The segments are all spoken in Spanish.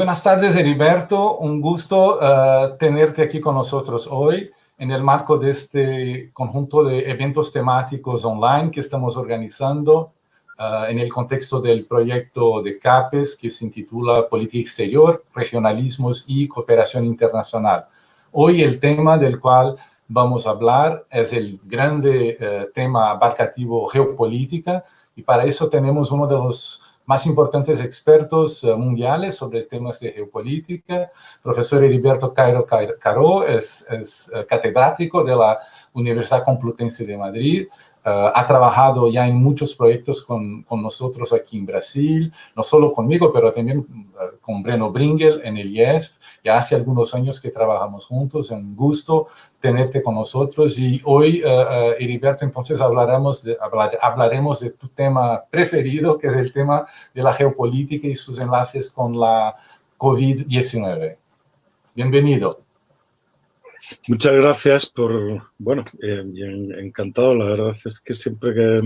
Buenas tardes, Heriberto. Un gusto tenerte aquí con nosotros hoy en el marco de este conjunto de eventos temáticos online que estamos organizando en el contexto del proyecto de CAPES que se intitula Política Exterior, Regionalismos y Cooperación Internacional. Hoy el tema del cual vamos a hablar es el grande tema abarcativo geopolítica, y para eso tenemos uno de los más importantes expertos mundiales sobre temas de geopolítica. Profesor Heriberto Cairo Caro es catedrático de la Universidad Complutense de Madrid. Ha trabajado ya en muchos proyectos con nosotros aquí en Brasil, no solo conmigo, pero también con Breno Bringel en el IESP. Ya hace algunos años que trabajamos juntos. Es un gusto tenerte con nosotros. Y hoy, Heriberto, entonces hablaremos de tu tema preferido, que es el tema de la geopolítica y sus enlaces con la COVID-19. Bienvenido. Muchas gracias por, encantado. La verdad es que siempre que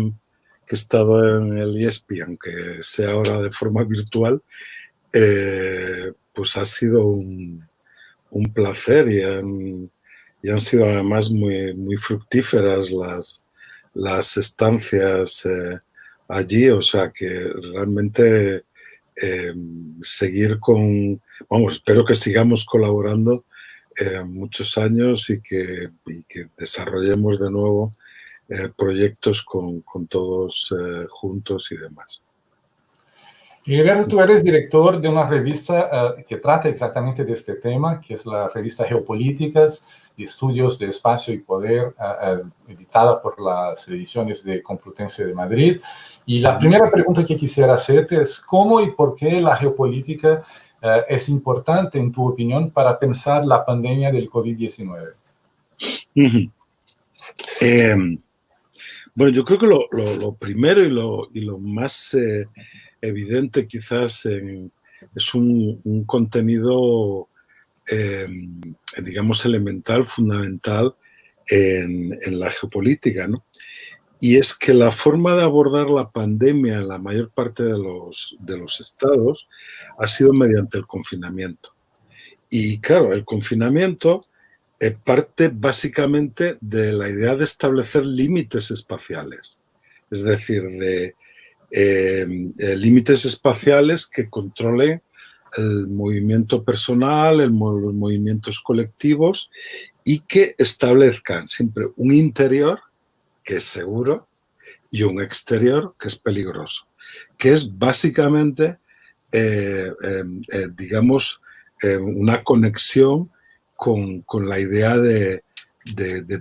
he estado en el IESPI, aunque sea ahora de forma virtual, pues ha sido un placer y han sido además muy fructíferas las estancias allí, o sea que realmente seguir espero que sigamos colaborando muchos años y que desarrollemos de nuevo proyectos con todos juntos y demás. Heriberto, tú eres director de una revista que trata exactamente de este tema, que es la revista Geopolíticas y Estudios de Espacio y Poder, editada por las ediciones de Complutense de Madrid. Y la primera pregunta que quisiera hacerte es ¿cómo y por qué la geopolítica es importante, en tu opinión, para pensar la pandemia del COVID-19? Bueno, yo creo que lo primero y lo más evidente quizás es un contenido, digamos, elemental, fundamental en la geopolítica, ¿no? Y es que la forma de abordar la pandemia en la mayor parte de los estados ha sido mediante el confinamiento. Y claro, el confinamiento parte básicamente de la idea de establecer límites espaciales, es decir, de límites espaciales que controlen el movimiento personal, los movimientos colectivos y que establezcan siempre un interior que es seguro y un exterior que es peligroso, que es básicamente, digamos, una conexión con la idea de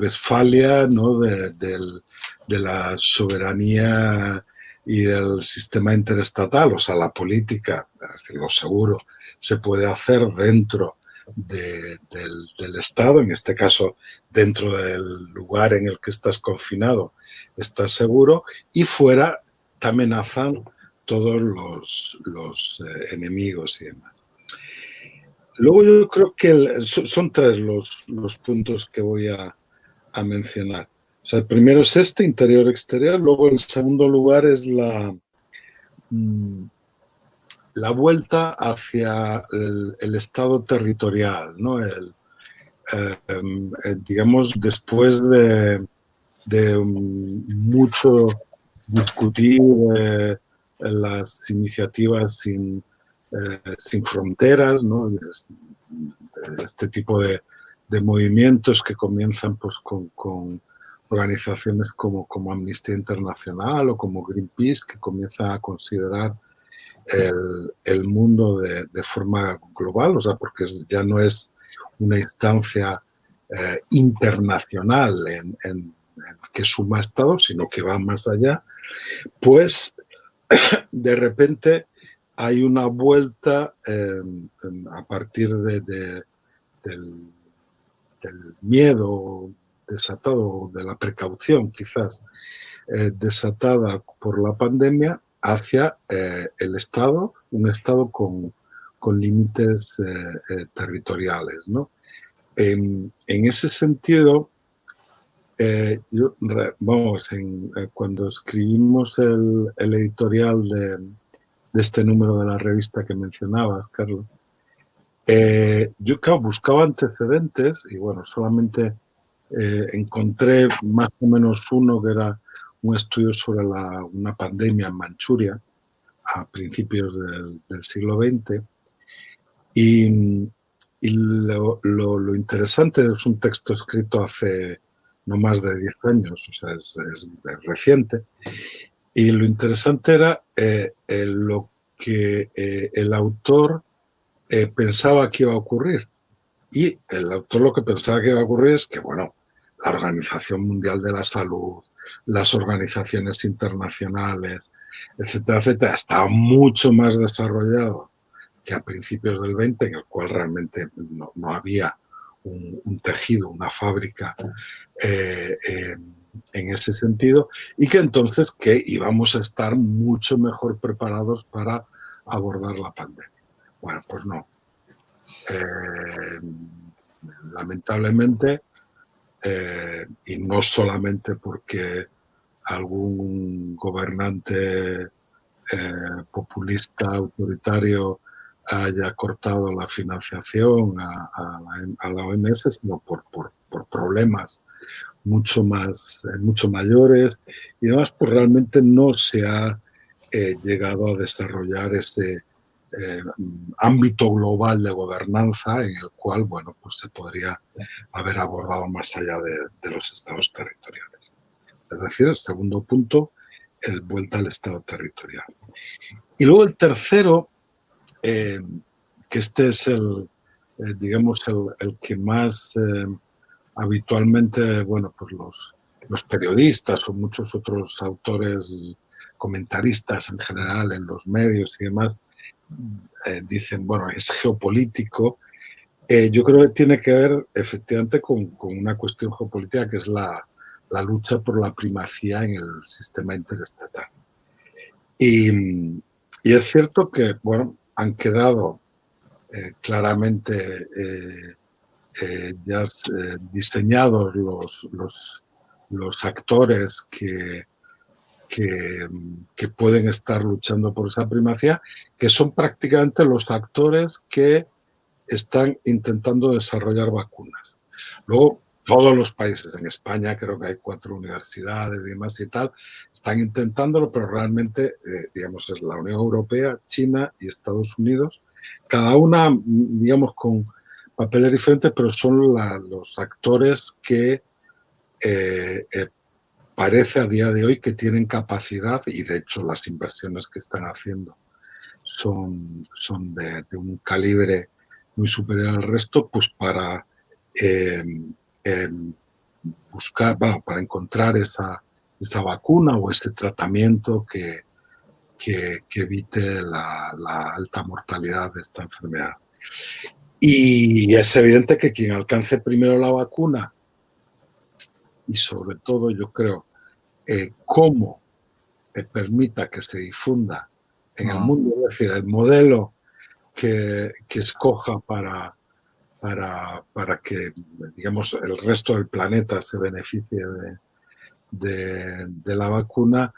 Westfalia, ¿no? de la soberanía y del sistema interestatal, o sea, la política, es decir, lo seguro, se puede hacer dentro del Estado, en este caso dentro del lugar en el que estás confinado, estás seguro, y fuera te amenazan todos los enemigos y demás. Luego yo creo que son tres los puntos que voy a mencionar. O sea, el primero es interior-exterior, luego el segundo lugar es la vuelta hacia el Estado territorial, ¿no? Digamos, después de mucho discutir las iniciativas sin fronteras, ¿no? Este tipo de movimientos que comienzan pues, con organizaciones como Amnistía Internacional o como Greenpeace, que comienzan a considerar el mundo de forma global, o sea, porque ya no es una instancia internacional que suma estados, sino que va más allá, pues de repente hay una vuelta a partir del miedo desatado, de la precaución quizás desatada por la pandemia, hacia el Estado, un Estado con límites territoriales, ¿no? En ese sentido, cuando escribimos el editorial de este número de la revista que mencionabas, Carlos, Yo, claro, buscaba antecedentes y, bueno, solamente encontré más o menos uno que era un estudio sobre una pandemia en Manchuria a principios del siglo XX. Y lo interesante es un texto escrito hace no más de 10 años, o sea, es reciente. Y lo interesante era lo que el autor pensaba que iba a ocurrir. Y el autor lo que pensaba que iba a ocurrir es que, bueno, la Organización Mundial de la Salud, las organizaciones internacionales, etcétera, etcétera, estaba mucho más desarrollado que a principios del 20, en el cual realmente no había un tejido, una fábrica en ese sentido, y que entonces que íbamos a estar mucho mejor preparados para abordar la pandemia. Bueno, pues no. Lamentablemente, y no solamente porque algún gobernante populista, autoritario, haya cortado la financiación a la OMS, sino por problemas mucho mayores y además pues realmente no se ha llegado a desarrollar ese ámbito global de gobernanza en el cual, bueno, pues se podría haber abordado más allá de los estados territoriales. Es decir, el segundo punto, el vuelta al estado territorial. Y luego el tercero, que este es digamos, el que más habitualmente, bueno, pues los periodistas o muchos otros autores, comentaristas en general en los medios y demás, dicen, bueno, es geopolítico. Yo creo que tiene que ver efectivamente con una cuestión geopolítica que es la lucha por la primacía en el sistema interestatal. Y es cierto que, bueno, han quedado claramente ya diseñados los actores que pueden estar luchando por esa primacía, que son prácticamente los actores que están intentando desarrollar vacunas. Luego, todos los países, en España creo que hay 4 universidades y demás y tal, están intentándolo, pero realmente, digamos, es la Unión Europea, China y Estados Unidos, cada una, digamos, con papeles diferentes, pero son los actores que parece a día de hoy que tienen capacidad, y de hecho las inversiones que están haciendo son de un calibre muy superior al resto, pues para buscar, bueno, para encontrar esa vacuna o ese tratamiento que evite la alta mortalidad de esta enfermedad. Y es evidente que quien alcance primero la vacuna, y sobre todo yo creo, cómo permita que se difunda en el mundo, es decir, el modelo que escoja para que, digamos, el resto del planeta se beneficie de la vacuna,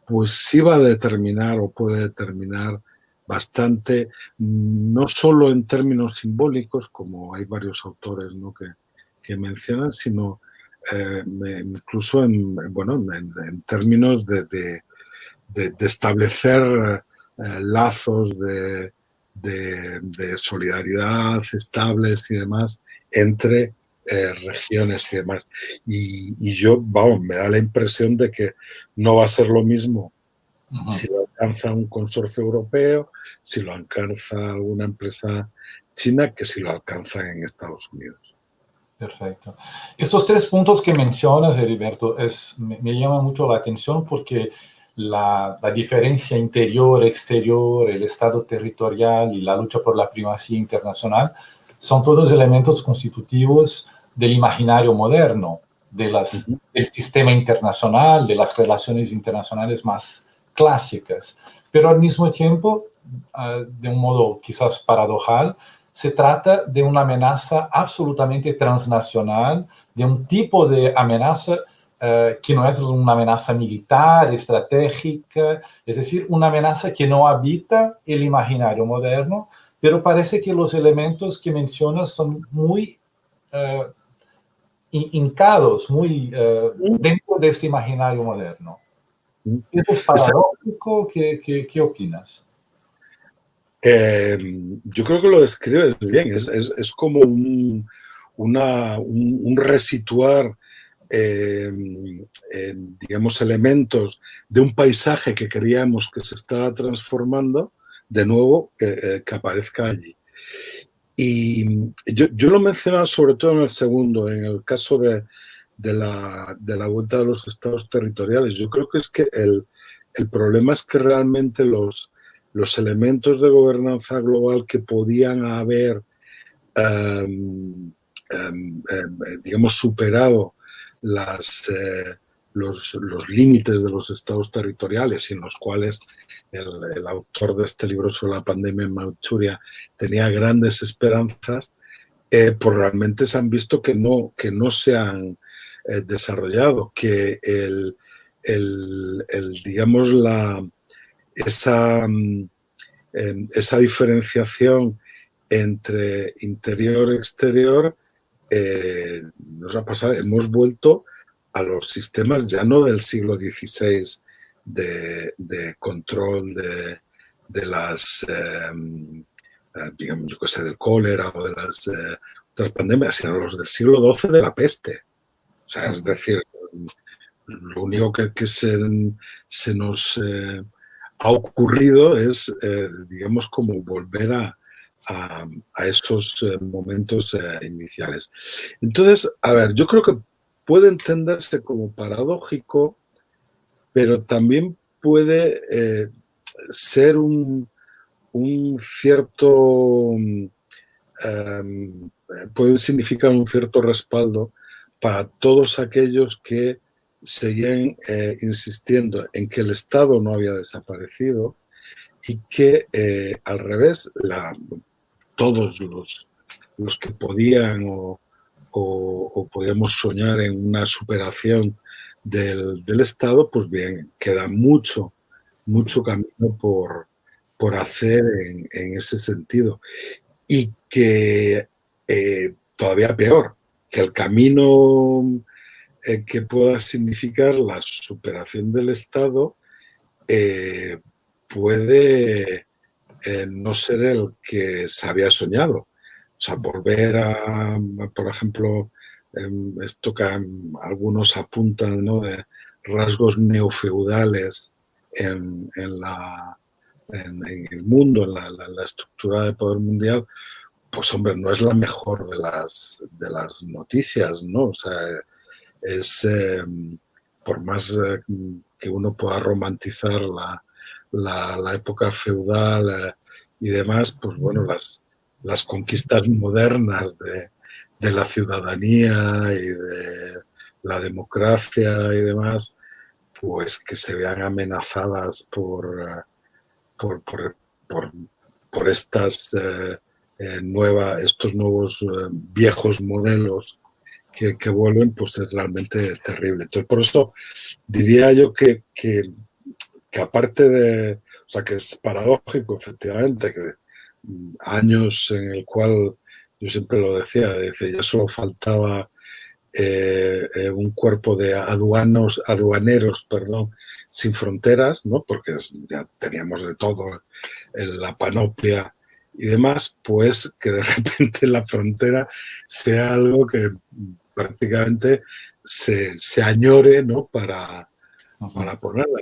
pues sí va a determinar o puede determinar bastante, no solo en términos simbólicos, como hay varios autores, ¿no?, que mencionan, sino incluso en términos de establecer lazos de solidaridad estables y demás entre regiones y demás. Y yo, vamos, me da la impresión de que no va a ser lo mismo si lo alcanza un consorcio europeo, si lo alcanza alguna empresa china, que si lo alcanza en Estados Unidos. Perfecto. Estos 3 puntos que mencionas, Heriberto, me llama mucho la atención porque la diferencia interior-exterior, el estado territorial y la lucha por la primacía internacional son todos elementos constitutivos del imaginario moderno, del sistema internacional, de las relaciones internacionales más clásicas. Pero al mismo tiempo, de un modo quizás paradojal, se trata de una amenaza absolutamente transnacional, de un tipo de amenaza que no es una amenaza militar, estratégica, es decir, una amenaza que no habita el imaginario moderno, pero parece que los elementos que mencionas son muy hincados, muy dentro de este imaginario moderno. ¿Eso es paradójico? ¿Qué opinas? Yo creo que lo describes bien. Es como un resituar, digamos, elementos de un paisaje que creíamos que se estaba transformando, de nuevo, que aparezca allí. Y yo lo mencionaba sobre todo en el segundo, en el caso de la vuelta de los estados territoriales. Yo creo que es que el problema es que realmente los elementos de gobernanza global que podían haber, digamos, superado los límites de los estados territoriales, y en los cuales el autor de este libro sobre la pandemia en Manchuria tenía grandes esperanzas, pues realmente se han visto que no se han desarrollado, que digamos, esa diferenciación entre interior y exterior nos ha pasado. Hemos vuelto a los sistemas ya no del siglo XVI de control de las, digamos, yo qué sé, del cólera o de las otras pandemias, sino los del siglo XII de la peste. O sea, es decir, lo único que se nos ha ocurrido es, digamos, como volver a esos momentos iniciales. Entonces, a ver, yo creo que puede entenderse como paradójico, pero también puede ser un cierto, puede significar un cierto respaldo para todos aquellos que seguían insistiendo en que el Estado no había desaparecido y que, al revés, todos los que podían o podíamos soñar en una superación del Estado, pues bien, queda mucho camino por hacer en ese sentido. Y que todavía peor, que el camino que pueda significar la superación del Estado puede no ser el que se había soñado. O sea, volver a, por ejemplo, esto que algunos apuntan, ¿no?, de rasgos neofeudales en el mundo, en la estructura de poder mundial, pues hombre, no es la mejor de las noticias, ¿no? O sea, es, por más que uno pueda romantizar la época feudal y demás, pues bueno, las conquistas modernas de la ciudadanía y de la democracia y demás, pues que se vean amenazadas por estas estos nuevos viejos modelos que vuelven, pues es realmente terrible. Entonces, por eso diría yo que aparte de, o sea, que es paradójico, efectivamente, que años en el cual, yo siempre lo decía, ya solo faltaba un cuerpo de aduaneros, perdón, sin fronteras, ¿no?, porque ya teníamos de todo, la panoplia y demás, pues que de repente la frontera sea algo que prácticamente se añore, ¿no?, para ponerla.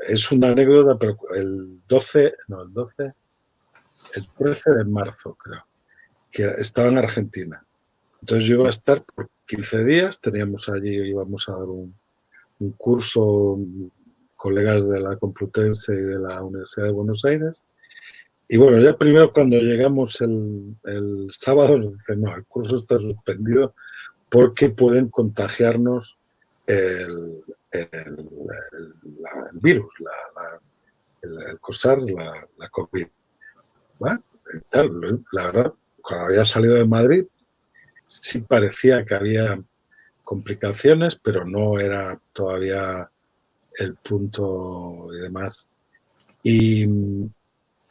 Es una anécdota, pero el 13 de marzo, creo, que estaba en Argentina. Entonces yo iba a estar por 15 días, íbamos a dar un curso, colegas de la Complutense y de la Universidad de Buenos Aires. Y bueno, ya primero cuando llegamos el sábado nos dicen, no, el curso está suspendido porque pueden contagiarnos el virus, el COSARS, la COVID. Bueno, la verdad, cuando había salido de Madrid, sí parecía que había complicaciones, pero no era todavía el punto y demás. Y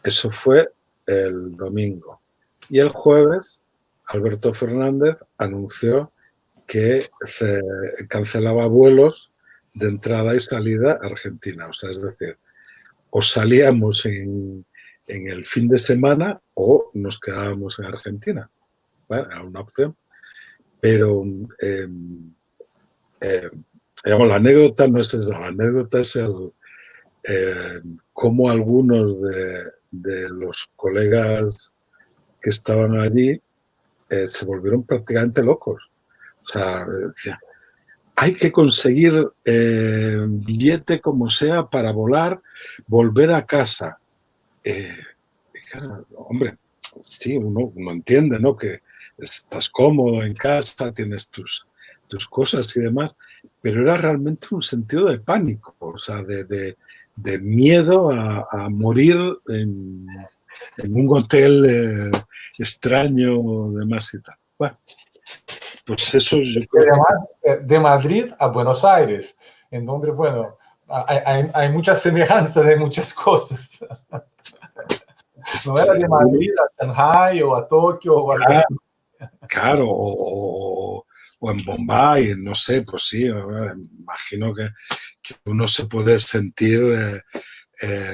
eso fue el domingo. Y el jueves, Alberto Fernández anunció que se cancelaba vuelos de entrada y salida a Argentina. O sea, es decir, o salíamos en el fin de semana o nos quedábamos en Argentina. Bueno, era una opción. Pero, digamos, la anécdota no es esa. La anécdota es cómo algunos de los colegas que estaban allí se volvieron prácticamente locos. O sea, decía, hay que conseguir billete como sea para volar, volver a casa. Claro, hombre, sí, uno entiende, ¿no? Que estás cómodo en casa, tienes tus cosas y demás, pero era realmente un sentido de pánico, o sea, de miedo a morir en un hotel extraño, demás y tal. Bueno, pues eso yo creo que... Además, de Madrid a Buenos Aires, en donde, bueno, hay muchas semejanzas de muchas cosas. No era de Madrid a Shanghai o a Tokio o algo así. Claro, o en Bombay, no sé, pues sí, imagino que uno se puede sentir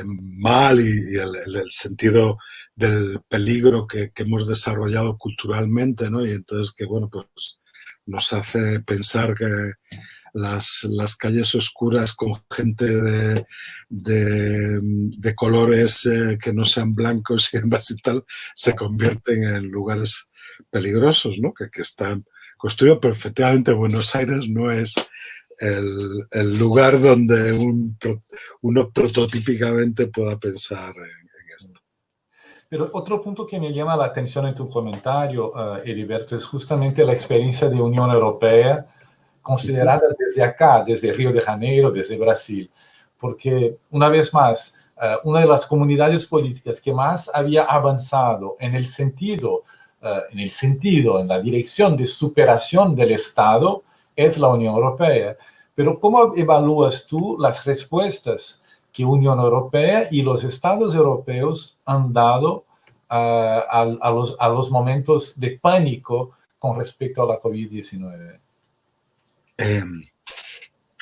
mal y el sentido del peligro que hemos desarrollado culturalmente, ¿no? Y entonces que, bueno, pues nos hace pensar que las calles oscuras con gente de colores que no sean blancos y demás y tal, se convierten en lugares peligrosos, ¿no? Que están construidos perfectamente. Buenos Aires no es el lugar donde uno prototípicamente pueda pensar en esto. Pero otro punto que me llama la atención en tu comentario, Heriberto, es justamente la experiencia de Unión Europea considerada desde acá, desde Río de Janeiro, desde Brasil, porque una vez más, una de las comunidades políticas que más había avanzado en en la dirección de superación del Estado es la Unión Europea. Pero ¿cómo evalúas tú las respuestas que Unión Europea y los Estados europeos han dado a los momentos de pánico con respecto a la COVID-19?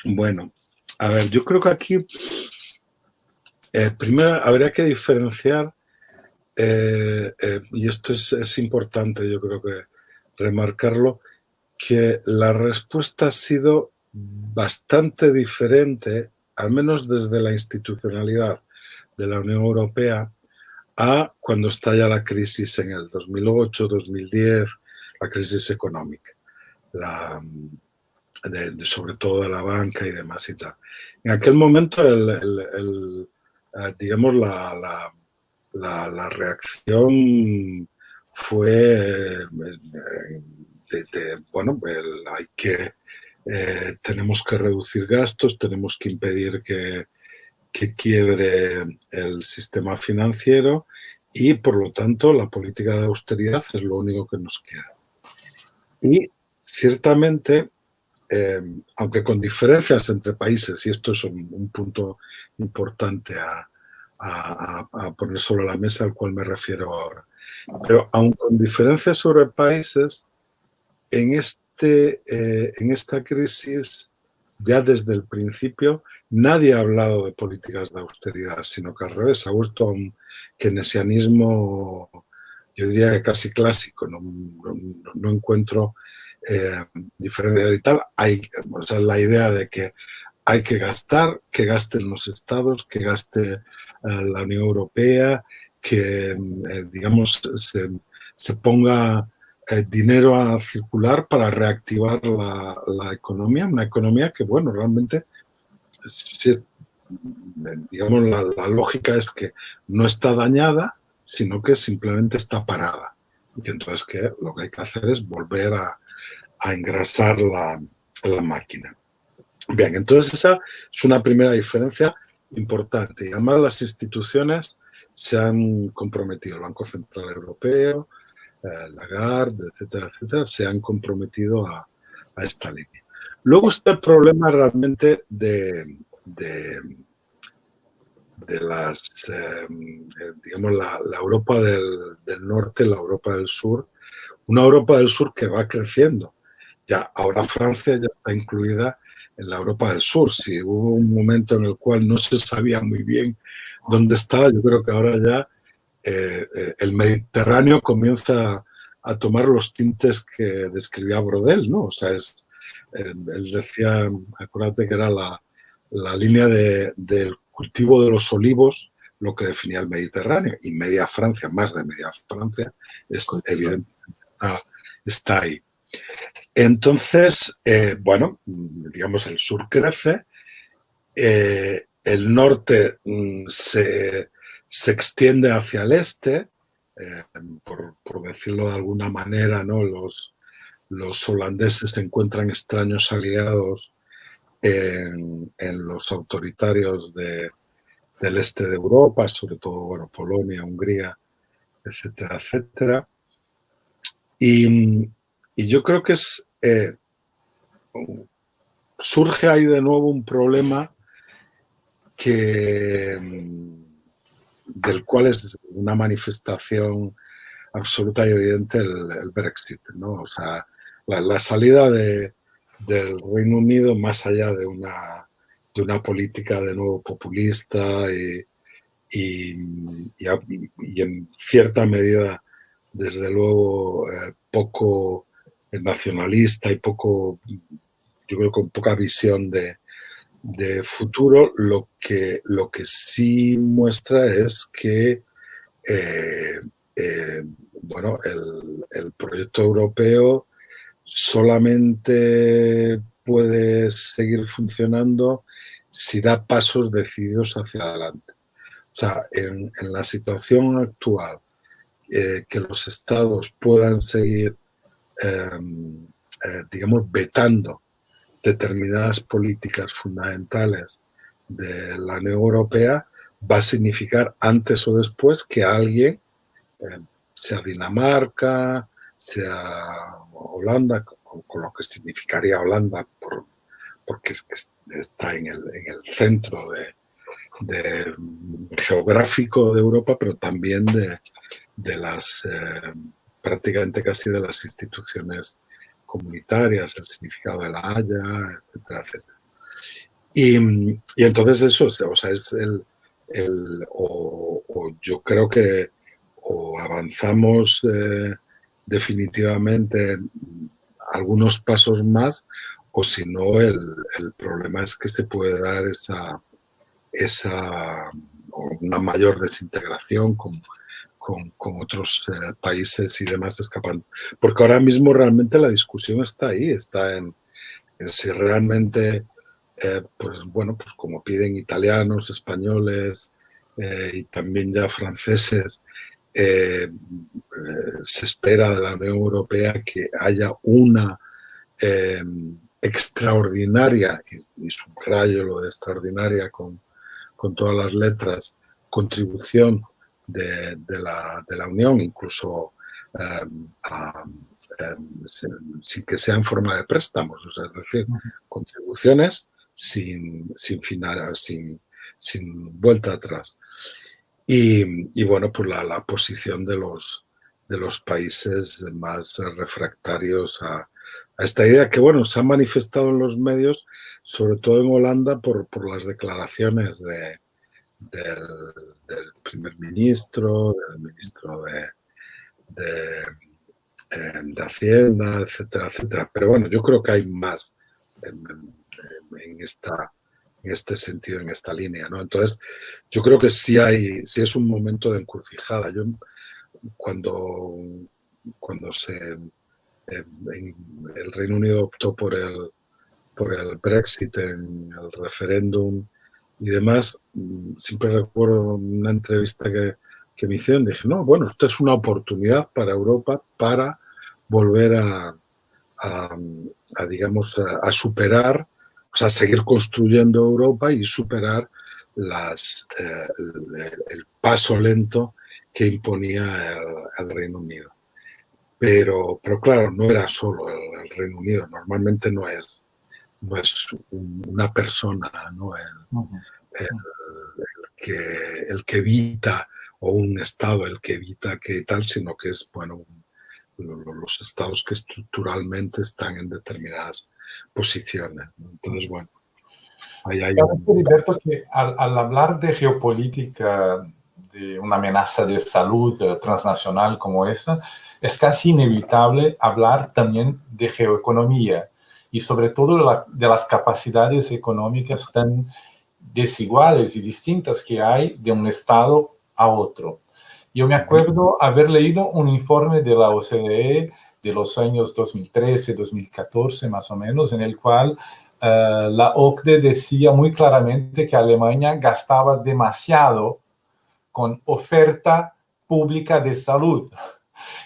Bueno, a ver, yo creo que aquí primero habría que diferenciar, y esto es importante, yo creo que remarcarlo, que la respuesta ha sido bastante diferente, al menos desde la institucionalidad de la Unión Europea, a cuando estalla la crisis en el 2008, 2010, la crisis económica, sobre todo de la banca y demás y tal. En aquel momento, digamos, la reacción fue bueno, tenemos que reducir gastos, tenemos que impedir que quiebre el sistema financiero y, por lo tanto, la política de austeridad es lo único que nos queda. Y, ciertamente, aunque con diferencias entre países, y esto es un punto importante a poner sobre la mesa al cual me refiero ahora, pero aun con diferencias sobre países, en esta crisis, ya desde el principio, nadie ha hablado de políticas de austeridad, sino que al revés, ha vuelto a un keynesianismo, yo diría que casi clásico. No encuentro diferencia y tal. O sea, la idea de que hay que gastar, que gasten los estados, que gaste la Unión Europea, que, digamos, se ponga dinero a circular para reactivar la economía, una economía que, bueno, realmente, digamos, la lógica es que no está dañada, sino que simplemente está parada. Y entonces lo que hay que hacer es volver a engrasar la máquina. Bien, entonces esa es una primera diferencia importante. Y además las instituciones se han comprometido, el Banco Central Europeo, Lagarde, etcétera, etcétera, se han comprometido a esta línea. Luego está el problema realmente de de las, digamos, la Europa del norte, la Europa del sur, una Europa del sur que va creciendo. Ya, ahora Francia ya está incluida en la Europa del sur. Si hubo un momento en el cual no se sabía muy bien dónde estaba, yo creo que ahora ya el Mediterráneo comienza a tomar los tintes que describía Brodel, ¿no? O sea, él decía, acuérdate que era la línea del cultivo de los olivos lo que definía el Mediterráneo, y media Francia, más de media Francia, evidentemente está ahí. Entonces, bueno, digamos, el sur crece, el norte se extiende hacia el este, por decirlo de alguna manera, ¿no? Los holandeses encuentran extraños aliados en los autoritarios del este de Europa, sobre todo, bueno, Polonia, Hungría, etcétera, etcétera. Y yo creo que surge ahí de nuevo un problema del cual es una manifestación absoluta y evidente el Brexit, ¿no? O sea, la salida del Reino Unido, más allá de una política de nuevo populista y en cierta medida, desde luego, poco nacionalista y poco, yo creo, con poca visión de futuro, lo que sí muestra es que bueno, el proyecto europeo solamente puede seguir funcionando si da pasos decididos hacia adelante. O sea, en la situación actual, que los estados puedan seguir, digamos, vetando determinadas políticas fundamentales de la Unión Europea, va a significar antes o después que alguien, sea Dinamarca, sea Holanda, con lo que significaría Holanda, porque está en el centro geográfico de Europa, pero también de las, prácticamente casi de las instituciones comunitarias, el significado de la Haya, etcétera, etcétera. Y entonces eso, o sea, es o yo creo que o avanzamos definitivamente algunos pasos más, o si no, el problema es que se puede dar una mayor desintegración con otros países y demás escapando. Porque ahora mismo realmente la discusión está ahí, está en si realmente, pues bueno, pues como piden italianos, españoles y también ya franceses, se espera de la Unión Europea que haya una extraordinaria, y subrayo lo de extraordinaria con todas las letras, contribución de la Unión, incluso sin que sea en forma de préstamos, o sea, es decir, contribuciones sin vuelta atrás. Y bueno, pues la posición de los países más refractarios a esta idea, que bueno, se ha manifestado en los medios, sobre todo en Holanda, por las declaraciones del primer ministro, del ministro de Hacienda, etcétera, etcétera. Pero bueno, yo creo que hay más en este sentido, en esta línea, ¿no? Entonces, yo creo que sí es un momento de encrucijada. Yo cuando el Reino Unido optó por el Brexit en el referéndum y demás, siempre recuerdo una entrevista que me hicieron, dije, no, bueno, esta es una oportunidad para Europa para volver digamos, a superar, o sea, seguir construyendo Europa y superar el paso lento que imponía el Reino Unido. Pero claro, no era solo el Reino Unido, normalmente no es pues una persona, ¿no? Ujú. El que evita, o un Estado el que evita que tal, sino que es, bueno, los estados que estructuralmente están en determinadas posiciones, ¿no? Entonces, bueno, ahí hay Parece, un... Heriberto, que al hablar de geopolítica, de una amenaza de salud transnacional como esa, es casi inevitable hablar también de geoeconomía y sobre todo de las capacidades económicas tan desiguales y distintas que hay de un estado a otro. Yo me acuerdo haber leído un informe de la OCDE de los años 2013, 2014 más o menos, en el cual la OCDE decía muy claramente que Alemania gastaba demasiado con oferta pública de salud.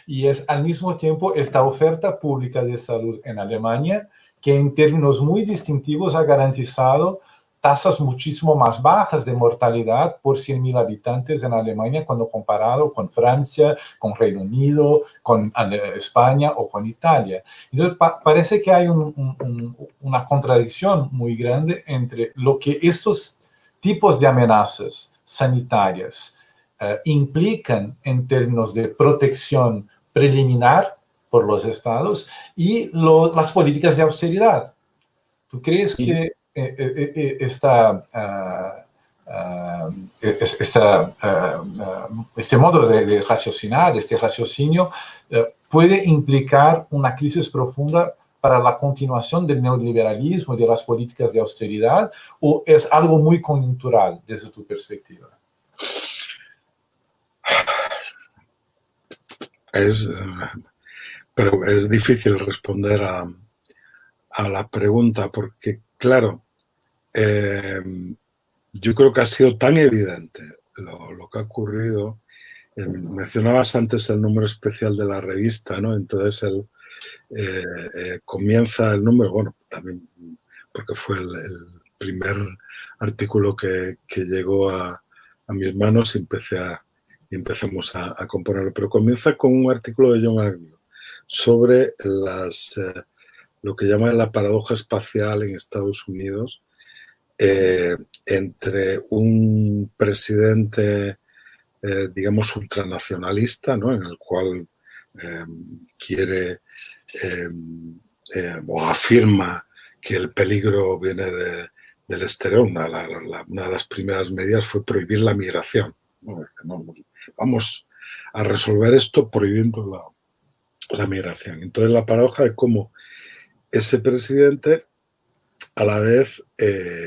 Y es al mismo tiempo esta oferta pública de salud en Alemania que en términos muy distintivos ha garantizado tasas muchísimo más bajas de mortalidad por 100.000 habitantes en Alemania cuando comparado con Francia, con Reino Unido, con España o con Italia. Entonces parece que hay una contradicción muy grande entre lo que estos tipos de amenazas sanitarias implican en términos de protección preliminar por los estados y las políticas de austeridad. ¿Tú crees Y que este modo de raciocinar, este raciocinio, puede implicar una crisis profunda para la continuación del neoliberalismo y de las políticas de austeridad, o es algo muy coyuntural desde tu perspectiva? es, pero es difícil responder a la pregunta porque, claro, eh, yo creo que ha sido tan evidente lo que ha ocurrido. Mencionabas antes el número especial de la revista, ¿no? Entonces comienza el número, bueno, también porque fue el primer artículo que llegó a mis manos y empezamos a componerlo, pero comienza con un artículo de John Agnew sobre lo que llaman la paradoja espacial en Estados Unidos, entre un presidente, digamos, ultranacionalista, ¿no? En el cual quiere o afirma que el peligro viene del exterior. Una de las primeras medidas fue prohibir la migración. No, vamos a resolver esto prohibiendo la migración. Entonces la paradoja es cómo ese presidente a la vez,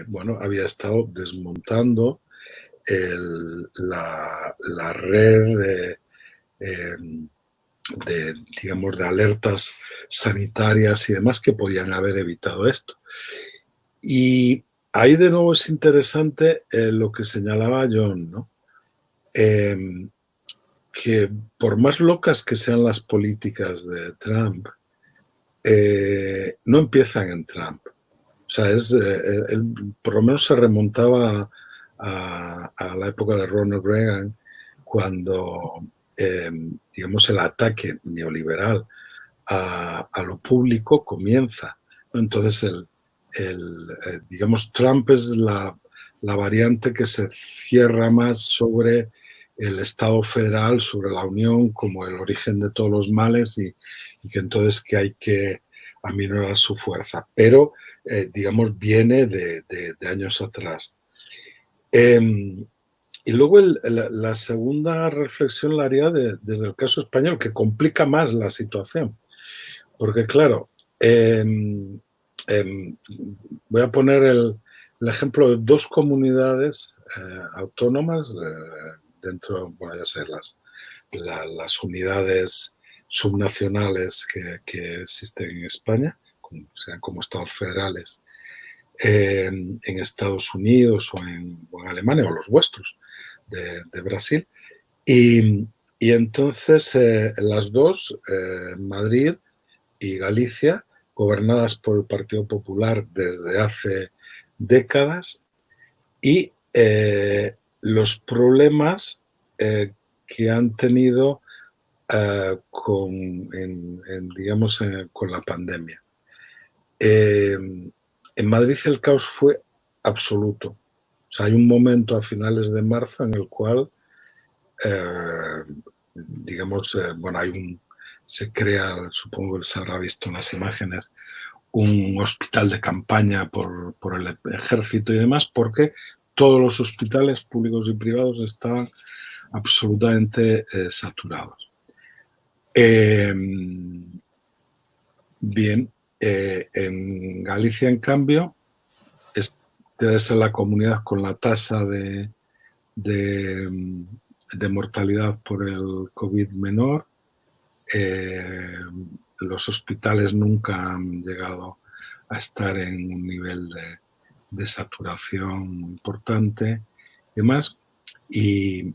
bueno, había estado desmontando la red digamos, de alertas sanitarias y demás que podían haber evitado esto. Y ahí de nuevo es interesante lo que señalaba John, ¿no? Que por más locas que sean las políticas de Trump, no empiezan en Trump. O sea, él por lo menos se remontaba a la época de Ronald Reagan, cuando, digamos, el ataque neoliberal a lo público comienza, ¿no? Entonces, digamos, Trump es la variante que se cierra más sobre el Estado federal, sobre la Unión como el origen de todos los males y que entonces que hay que aminorar su fuerza. Pero digamos, viene de años atrás. Y luego la segunda reflexión la haría desde el caso español, que complica más la situación. Porque, claro, voy a poner el ejemplo de dos comunidades autónomas dentro, bueno, ya sé, las unidades subnacionales que existen en España, sean como estados federales, en Estados Unidos o en Alemania, o los vuestros de Brasil. Y entonces las dos, Madrid y Galicia, gobernadas por el Partido Popular desde hace décadas, y los problemas que han tenido digamos, con la pandemia. en Madrid el caos fue absoluto. O sea, hay un momento a finales de marzo en el cual, digamos, bueno, se crea, supongo que se habrá visto en las imágenes, un hospital de campaña por el ejército y demás, porque todos los hospitales públicos y privados estaban absolutamente saturados. Bien, en Galicia, en cambio, debe ser la comunidad con la tasa de mortalidad por el COVID menor. Los hospitales nunca han llegado a estar en un nivel de saturación importante y demás. Y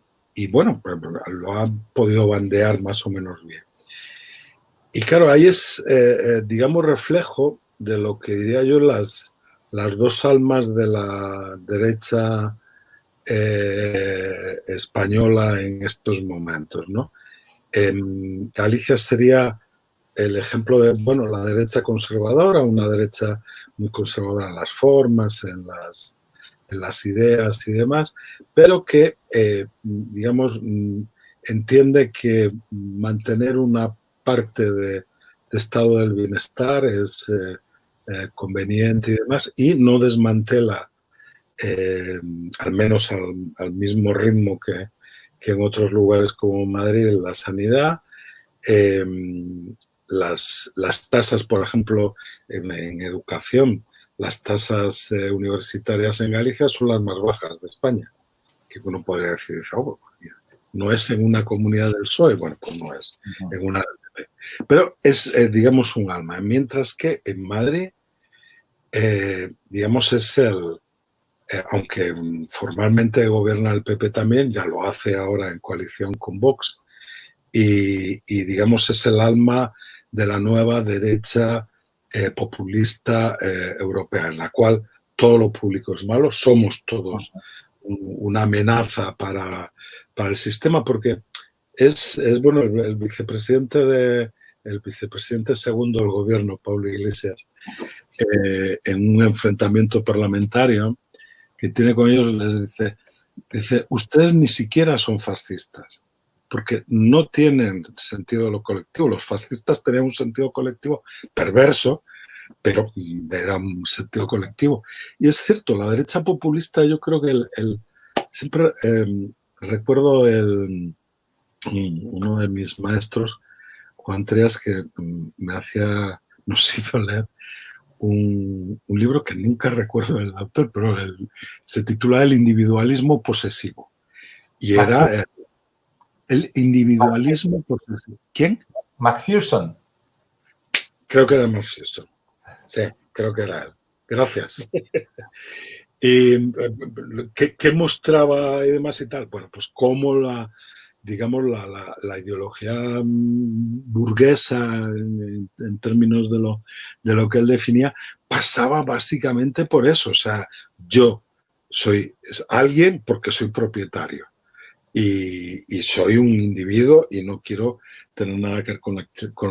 bueno, lo han podido bandear más o menos bien. Y claro, ahí es, digamos, reflejo de lo que diría yo las dos almas de la derecha española en estos momentos, ¿no? En Galicia sería el ejemplo de, bueno, la derecha conservadora, una derecha muy conservadora en las formas, en las ideas y demás, pero que, digamos, entiende que mantener una parte de estado del bienestar es conveniente y demás, y no desmantela, al menos al mismo ritmo que en otros lugares como Madrid, la sanidad. Las tasas, por ejemplo, en educación, las tasas universitarias en Galicia son las más bajas de España, que uno podría decir, oh, no es en una comunidad del PSOE, bueno, pues no es, en una del PP. Pero es, digamos, un alma, mientras que en Madrid, digamos, es aunque formalmente gobierna el PP también, ya lo hace ahora en coalición con Vox, y digamos, es el alma de la nueva derecha populista europea, en la cual todo lo público es malo, somos todos una amenaza para el sistema, porque es bueno, el vicepresidente segundo del gobierno, Pablo Iglesias, en un enfrentamiento parlamentario que tiene con ellos, les dice, ustedes ni siquiera son fascistas, porque no tienen sentido de lo colectivo. Los fascistas tenían un sentido colectivo perverso, pero era un sentido colectivo. Y es cierto, la derecha populista, yo creo que siempre recuerdo uno de mis maestros, Juan Trias, que nos hizo leer un libro que nunca recuerdo el autor, pero se titula El individualismo posesivo. Y era el individualismo posesivo. ¿Quién? Macpherson. Creo que era Macpherson. Sí, creo que era él. Gracias. ¿Y qué mostraba y demás y tal? Bueno, pues cómo digamos, la ideología burguesa, en términos de lo que él definía, pasaba básicamente por eso. O sea, yo soy alguien porque soy propietario y soy un individuo y no quiero tener nada que ver con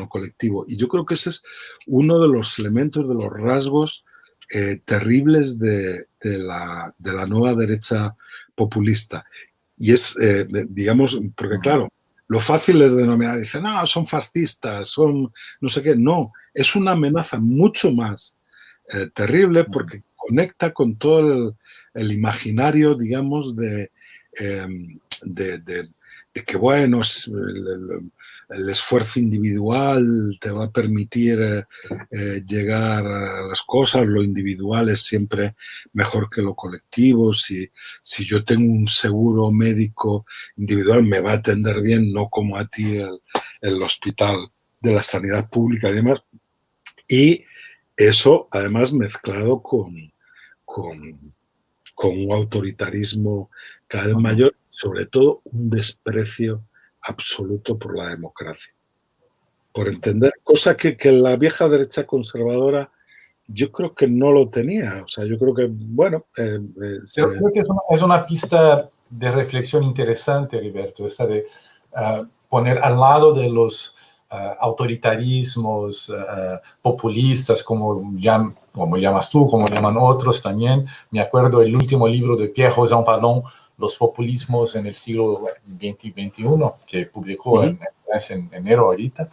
lo colectivo. Y yo creo que ese es uno de los elementos, de los rasgos terribles de la nueva derecha populista. Y es, digamos, porque claro, lo fácil es denominar, dicen, no, son fascistas, son no sé qué. No, es una amenaza mucho más terrible porque conecta con todo el imaginario, digamos, de que, bueno, el esfuerzo individual te va a permitir llegar a las cosas, lo individual es siempre mejor que lo colectivo, si yo tengo un seguro médico individual me va a atender bien, no como a ti el hospital de la sanidad pública y demás. Y eso además mezclado con un autoritarismo cada vez mayor, sobre todo un desprecio absoluto por la democracia. Por entender, cosa que la vieja derecha conservadora yo creo que no lo tenía. O sea, yo creo que, bueno... Creo que es una pista de reflexión interesante, Heriberto, esta de poner al lado de los autoritarismos populistas, como llamas tú, como llaman otros también. Me acuerdo el último libro de Pierre-Rosan Vallon, Los populismos en el siglo XX y XXI, que publicó en enero ahorita.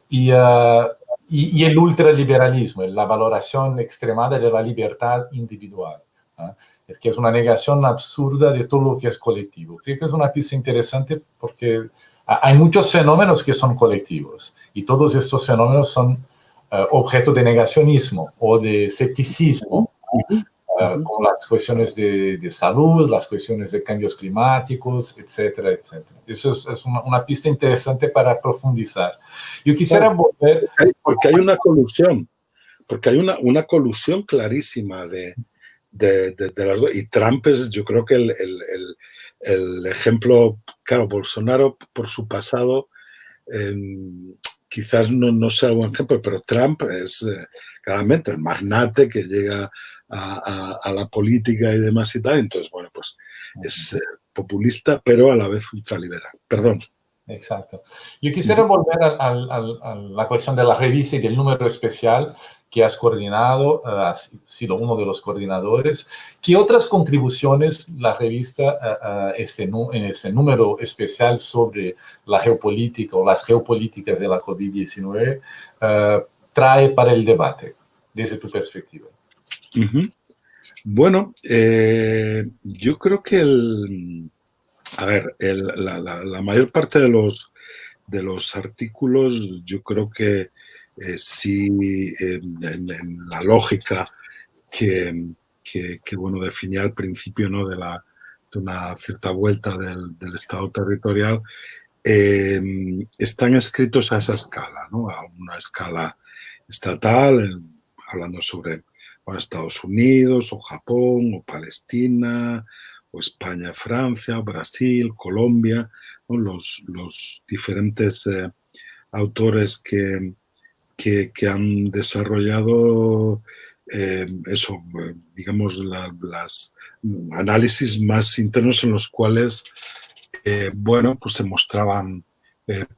Y el ultraliberalismo, la valoración extremada de la libertad individual. Es que es una negación absurda de todo lo que es colectivo. Creo que es una pista interesante porque hay muchos fenómenos que son colectivos y todos estos fenómenos son objeto de negacionismo o de escepticismo, con las cuestiones de salud, las cuestiones de cambios climáticos, etcétera, etcétera. Eso es una pista interesante para profundizar. Yo quisiera volver... Porque hay una colusión, porque hay una colusión clarísima de las dos. Y Trump es, yo creo que el ejemplo, claro, Bolsonaro por su pasado quizás no sea un buen ejemplo, pero Trump es claramente el magnate que llega a la política y demás y tal. Entonces, bueno, pues es populista, pero a la vez ultraliberal. Perdón. Exacto. Yo quisiera volver a la cuestión de la revista y del número especial que has coordinado, has sido uno de los coordinadores. ¿Qué otras contribuciones la revista en este número especial sobre la geopolítica o las geopolíticas de la COVID-19 trae para el debate, desde tu perspectiva? Bueno, yo creo que la mayor parte de los artículos, yo creo que sí, en la lógica que bueno, definía al principio, ¿no? de una cierta vuelta del Estado territorial, están escritos a esa escala, ¿no? A una escala estatal, hablando sobre Estados Unidos, o Japón, o Palestina, o España, Francia, Brasil, Colombia, ¿no? Los diferentes autores que han desarrollado digamos, las análisis más internos en los cuales, bueno, pues se mostraban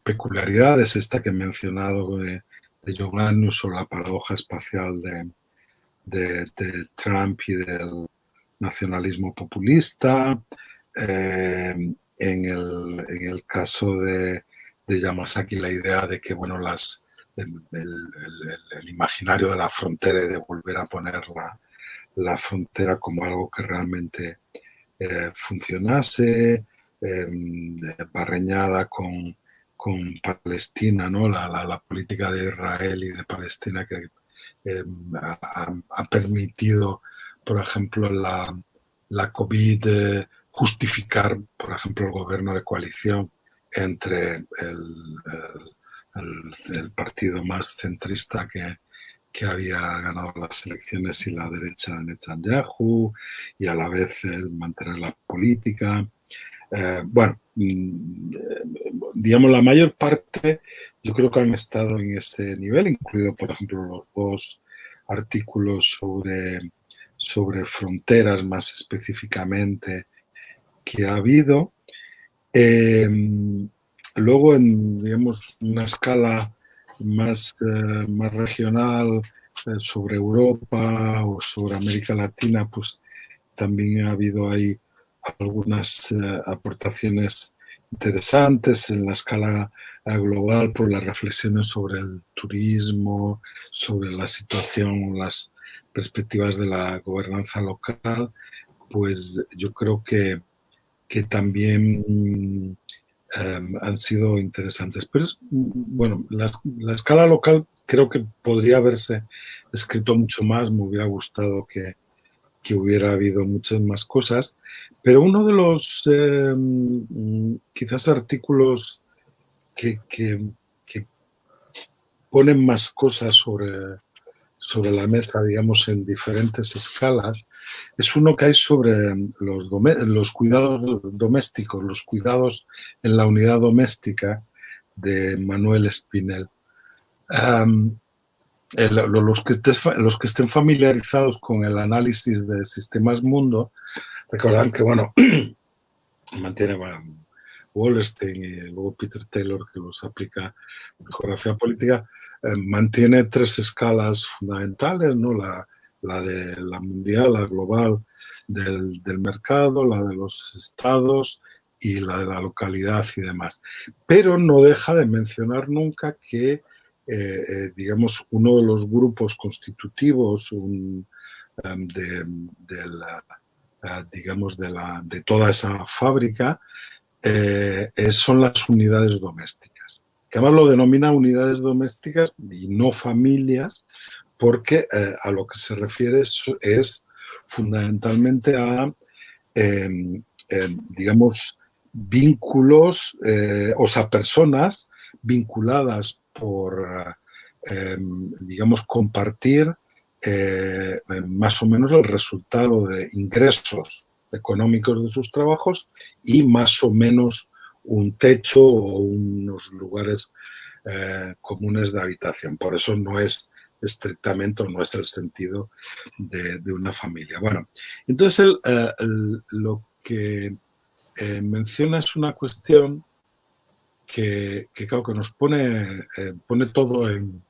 peculiaridades, esta que he mencionado de John Agnus, o la paradoja espacial de Trump y del nacionalismo populista. En el caso de Yamasaki, la idea de que, bueno, el imaginario de la frontera y de volver a poner la frontera como algo que realmente funcionase, barreñada con Palestina, ¿no? La política de Israel y de Palestina que ha permitido, por ejemplo, la COVID justificar, por ejemplo, el gobierno de coalición entre el partido más centrista que había ganado las elecciones y la derecha de Netanyahu, y a la vez mantener la política. Bueno, digamos, la mayor parte yo creo que han estado en ese nivel, incluido, por ejemplo, los dos artículos sobre fronteras más específicamente que ha habido. Luego, en, digamos, una escala más regional, sobre Europa o sobre América Latina, pues también ha habido ahí algunas aportaciones interesantes. En la escala global, por las reflexiones sobre el turismo, sobre la situación, las perspectivas de la gobernanza local, pues yo creo que también han sido interesantes. Pero bueno, la escala local creo que podría haberse escrito mucho más. Me hubiera gustado que hubiera habido muchas más cosas, pero uno de los quizás artículos que ponen más cosas sobre la mesa, digamos, en diferentes escalas, es uno que hay sobre los cuidados domésticos, los cuidados en la unidad doméstica, de Manuel Espinel. Los que estén familiarizados con el análisis de sistemas mundo recordarán que, bueno, mantiene Wallerstein y luego Peter Taylor, que los aplica en geografía política, mantiene tres escalas fundamentales, ¿no? La de la mundial, la global del mercado, la de los estados y la de la localidad y demás. Pero no deja de mencionar nunca que, digamos, uno de los grupos constitutivos digamos, de toda esa fábrica son las unidades domésticas, que además lo denomina unidades domésticas y no familias, porque a lo que se refiere es fundamentalmente a, digamos, vínculos, o sea, personas vinculadas por, digamos, compartir más o menos el resultado de ingresos económicos de sus trabajos y más o menos un techo o unos lugares comunes de habitación. Por eso no es estrictamente, o no es el sentido de una familia. Bueno, entonces lo que menciona es una cuestión que claro, que nos pone todo en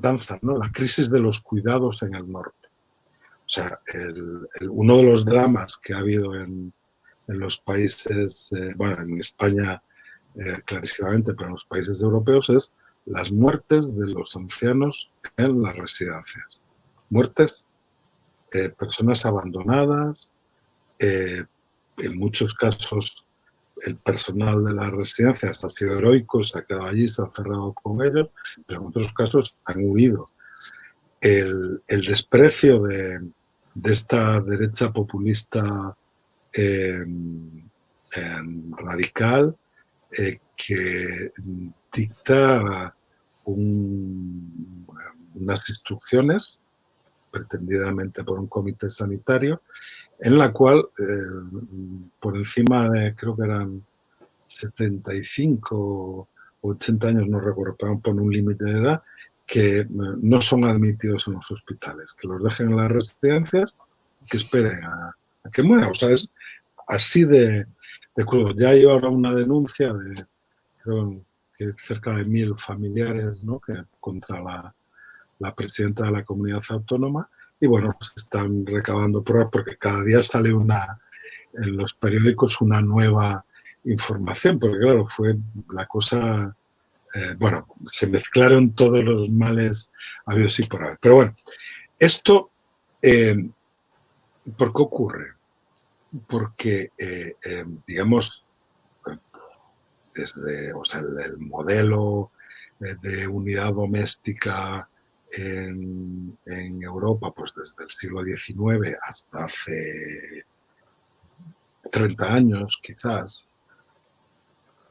danza, ¿no? La crisis de los cuidados en el norte. O sea, uno de los dramas que ha habido en los países, bueno, en España clarísimamente, pero en los países europeos es las muertes de los ancianos en las residencias. Muertes, personas abandonadas, en muchos casos el personal de las residencias ha sido heroico, se ha quedado allí, se ha cerrado con ellos, pero en otros casos han huido. El desprecio de esta derecha populista radical que dicta unas instrucciones, pretendidamente por un comité sanitario, en la cual, por encima de, creo que eran 75 o 80 años, no recuerdo, pero pone un límite de edad, que no son admitidos en los hospitales, que los dejen en las residencias y que esperen a que mueran. O sea, es así de crudo. Ya hay ahora una denuncia de, creo que cerca de 1000 familiares, ¿no?, que contra la presidenta de la comunidad autónoma, y bueno, pues están recabando pruebas porque cada día sale en los periódicos una nueva información, porque claro, fue la cosa, bueno, se mezclaron todos los males habidos y por haber. Pero bueno, esto, ¿por qué ocurre? Porque, digamos, desde, o sea, el modelo de unidad doméstica en Europa, pues desde el siglo XIX hasta hace 30 años quizás,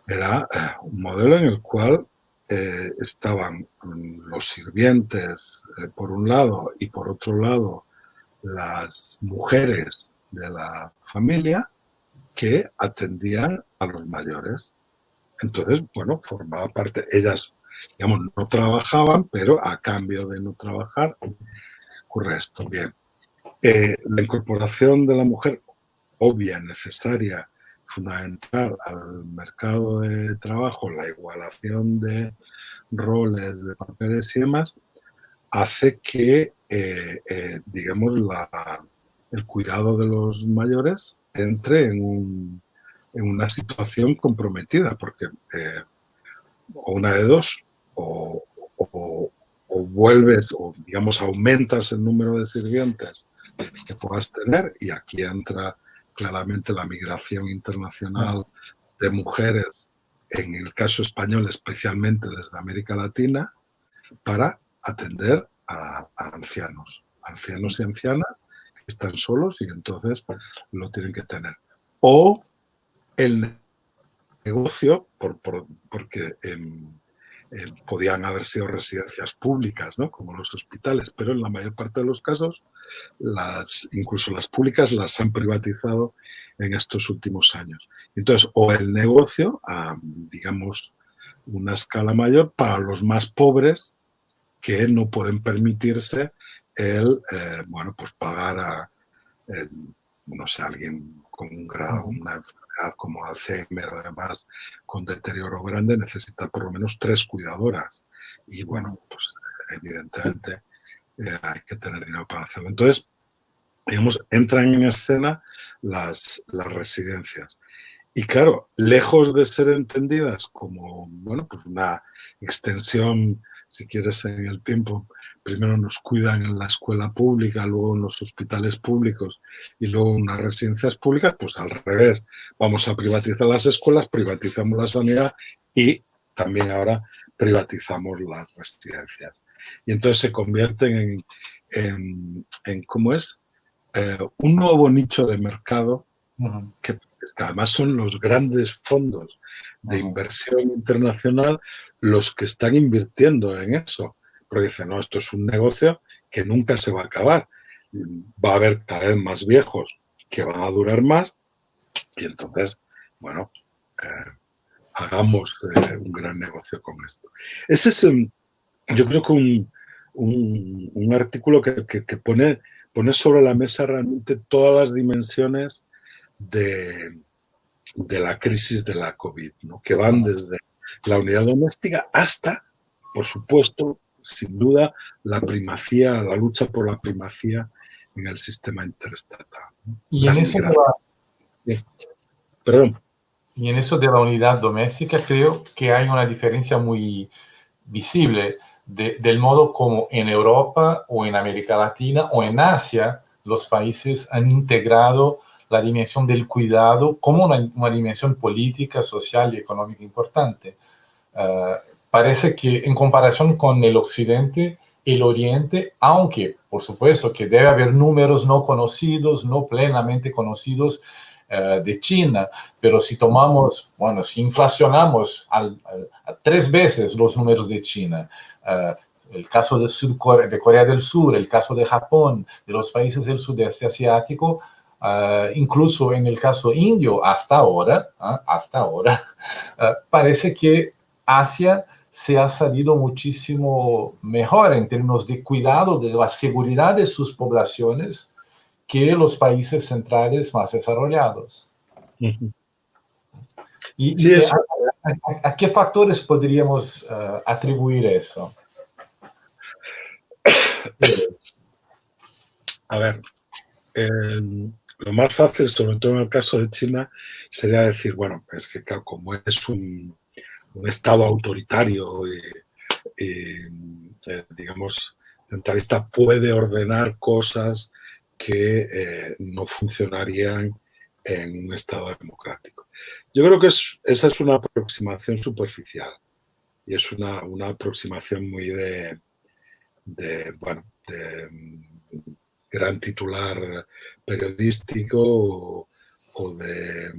era un modelo en el cual estaban los sirvientes por un lado y por otro lado las mujeres de la familia que atendían a los mayores. Entonces, bueno, formaba parte, ellas, digamos, no trabajaban, pero a cambio de no trabajar, ocurre esto. Bien, la incorporación de la mujer, obvia, necesaria, fundamental al mercado de trabajo, la igualación de roles, de papeles y demás, hace que, digamos, el cuidado de los mayores entre en una situación comprometida, porque o una de dos, o vuelves, o digamos, aumentas el número de sirvientes que puedas tener, y aquí entra claramente la migración internacional de mujeres, en el caso español especialmente desde América Latina, para atender a ancianos y ancianas que están solos y entonces lo tienen que tener. O el negocio, porque podían haber sido residencias públicas, ¿no?, como los hospitales, pero en la mayor parte de los casos, incluso las públicas las han privatizado en estos últimos años. Entonces, o el negocio a, digamos, una escala mayor para los más pobres que no pueden permitirse bueno, pues pagar a, no sé, alguien con un grado, una enfermedad como Alzheimer, además con deterioro grande, necesita por lo menos 3 cuidadoras. Y bueno, pues evidentemente hay que tener dinero para hacerlo. Entonces, digamos, entran en escena las residencias. Y claro, lejos de ser entendidas como, bueno, pues una extensión, si quieres, en el tiempo, primero nos cuidan en la escuela pública, luego en los hospitales públicos y luego en las residencias públicas, pues al revés, vamos a privatizar las escuelas, privatizamos la sanidad y también ahora privatizamos las residencias. Y entonces se convierten en ¿cómo es? Un nuevo nicho de mercado que además son los grandes fondos de inversión internacional los que están invirtiendo en eso. Porque dicen, no, esto es un negocio que nunca se va a acabar. Va a haber cada vez más viejos que van a durar más y entonces, bueno, hagamos un gran negocio con esto. Ese es, yo creo que un artículo que pone sobre la mesa realmente todas las dimensiones de la crisis de la COVID, ¿no? Que van desde la unidad doméstica hasta, por supuesto, sin duda, la primacía, la lucha por la primacía en el sistema interestatal, ¿no? Y en Las eso de migraciones. Perdón. y en eso de la unidad doméstica creo que hay una diferencia muy visible del modo como en Europa o en América Latina o en Asia los países han integrado la dimensión del cuidado como una dimensión política, social y económica importante. Parece que en comparación con el Occidente, el Oriente, aunque por supuesto que debe haber números no conocidos, no plenamente conocidos de China, pero si tomamos, bueno, si inflacionamos a 3 veces los números de China, el caso de Corea del Sur, el caso de Japón, de los países del sudeste asiático, incluso en el caso indio, hasta ahora, parece que Asia se ha salido muchísimo mejor en términos de cuidado de la seguridad de sus poblaciones que los países centrales más desarrollados. Sí, eso. ¿A qué factores podríamos atribuir eso? A ver, lo más fácil, sobre todo en el caso de China, sería decir, bueno, es que claro, como es un Estado autoritario digamos, centralista, puede ordenar cosas que no funcionarían en un Estado democrático. Yo creo que esa es una aproximación superficial y es una aproximación muy de gran titular periodístico o de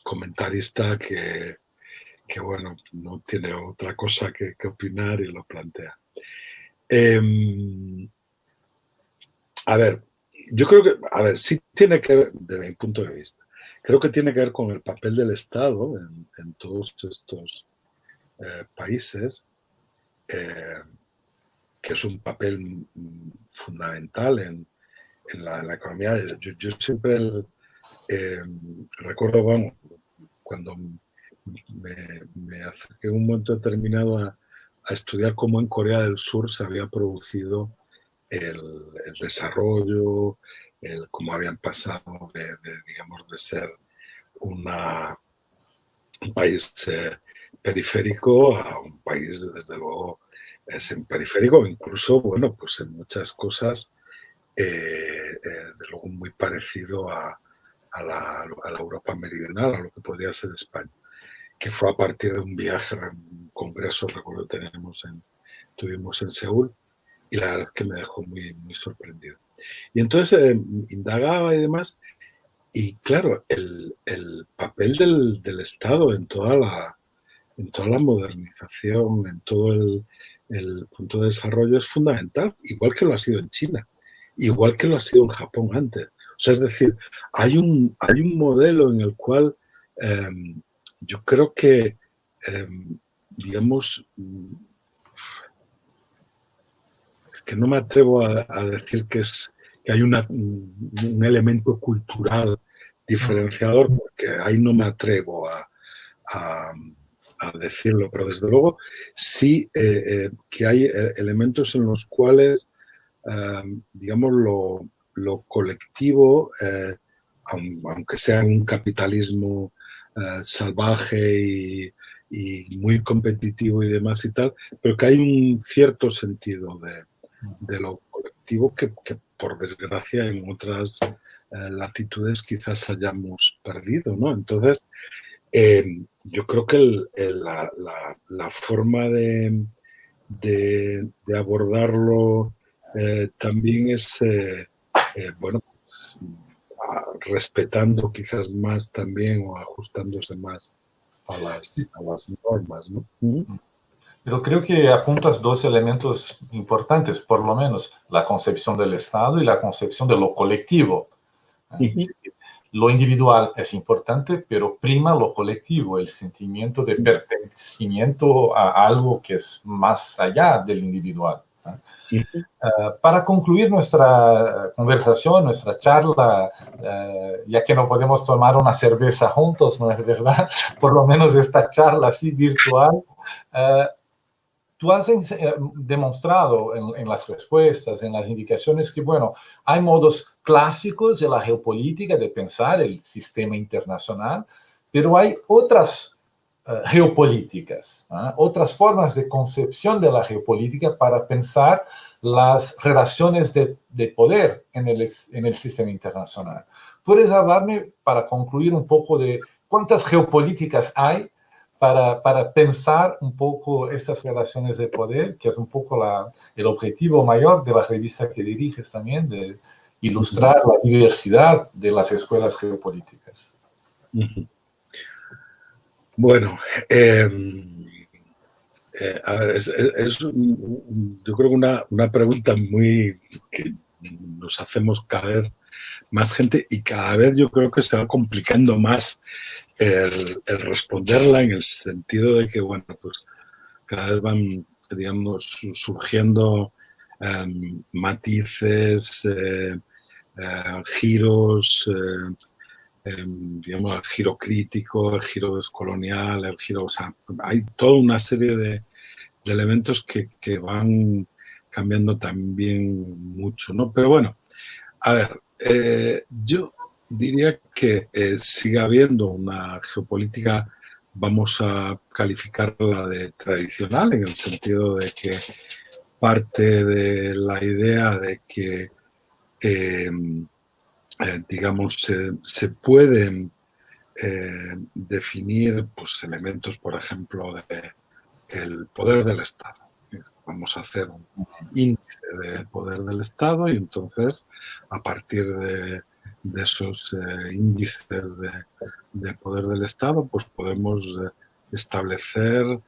comentarista que bueno, no tiene otra cosa que opinar y lo plantea. A ver, yo creo que, sí tiene que ver, desde mi punto de vista, creo que tiene que ver con el papel del Estado en todos estos países, que es un papel fundamental en la economía. Yo siempre recuerdo, bueno, cuando me acerqué en un momento determinado a estudiar cómo en Corea del Sur se había producido el desarrollo, cómo habían pasado digamos, de ser un país periférico a un país, desde luego, periférico, incluso, bueno, pues en muchas cosas, de luego muy parecido a la Europa meridional, a lo que podría ser España, que fue a partir de un viaje, un congreso, recuerdo, tuvimos en Seúl, y la verdad es que me dejó muy, muy sorprendido. Y entonces indagaba y demás, y claro, el papel del Estado en toda la modernización, en todo el punto de desarrollo es fundamental, igual que lo ha sido en China, igual que lo ha sido en Japón antes. O sea, es decir, hay un modelo en el cual yo creo que, digamos, es que no me atrevo a decir que hay un elemento cultural diferenciador, porque ahí no me atrevo a, a decirlo, pero desde luego sí que hay elementos en los cuales, digamos, lo colectivo, aunque sea un capitalismo salvaje y muy competitivo y demás y tal, pero que hay un cierto sentido de lo colectivo que por desgracia en otras latitudes quizás hayamos perdido, ¿no? Entonces, yo creo que la forma de abordarlo también es, bueno, pues, respetando quizás más también o ajustándose más a las normas, ¿no? Pero creo que apuntas dos elementos importantes, por lo menos, la concepción del Estado y la concepción de lo colectivo. Ujú. Lo individual es importante, pero prima lo colectivo, el sentimiento de pertenecimiento a algo que es más allá del individual. Ujú. Para concluir nuestra conversación, nuestra charla, ya que no podemos tomar una cerveza juntos, ¿no es verdad? Por lo menos esta charla así virtual. Uh, Tú has demostrado en las respuestas, en las indicaciones, que, bueno, hay modos clásicos de la geopolítica, de pensar el sistema internacional, pero hay otras geopolíticas, otras formas de concepción de la geopolítica para pensar las relaciones de poder en el sistema internacional. ¿Puedes hablarme, para concluir, un poco de cuántas geopolíticas hay para pensar un poco estas relaciones de poder, que es un poco el objetivo mayor de la revista que diriges también, de ilustrar la diversidad de las escuelas geopolíticas? Bueno, a ver, yo creo que una pregunta muy que nos hacemos cada vez más gente y cada vez yo creo que se va complicando más el responderla, en el sentido de que, bueno, pues cada vez van, digamos, surgiendo matices, giros, digamos, el giro crítico, el giro descolonial, el giro, o sea, hay toda una serie de elementos que van cambiando también mucho, ¿no? Pero bueno, a ver, yo diría que sigue habiendo una geopolítica, vamos a calificarla de tradicional, en el sentido de que parte de la idea de que, digamos, se pueden definir, pues, elementos, por ejemplo, del poder del Estado. Vamos a hacer un índice de poder del Estado y entonces, a partir de esos índices de poder del Estado, pues podemos establecer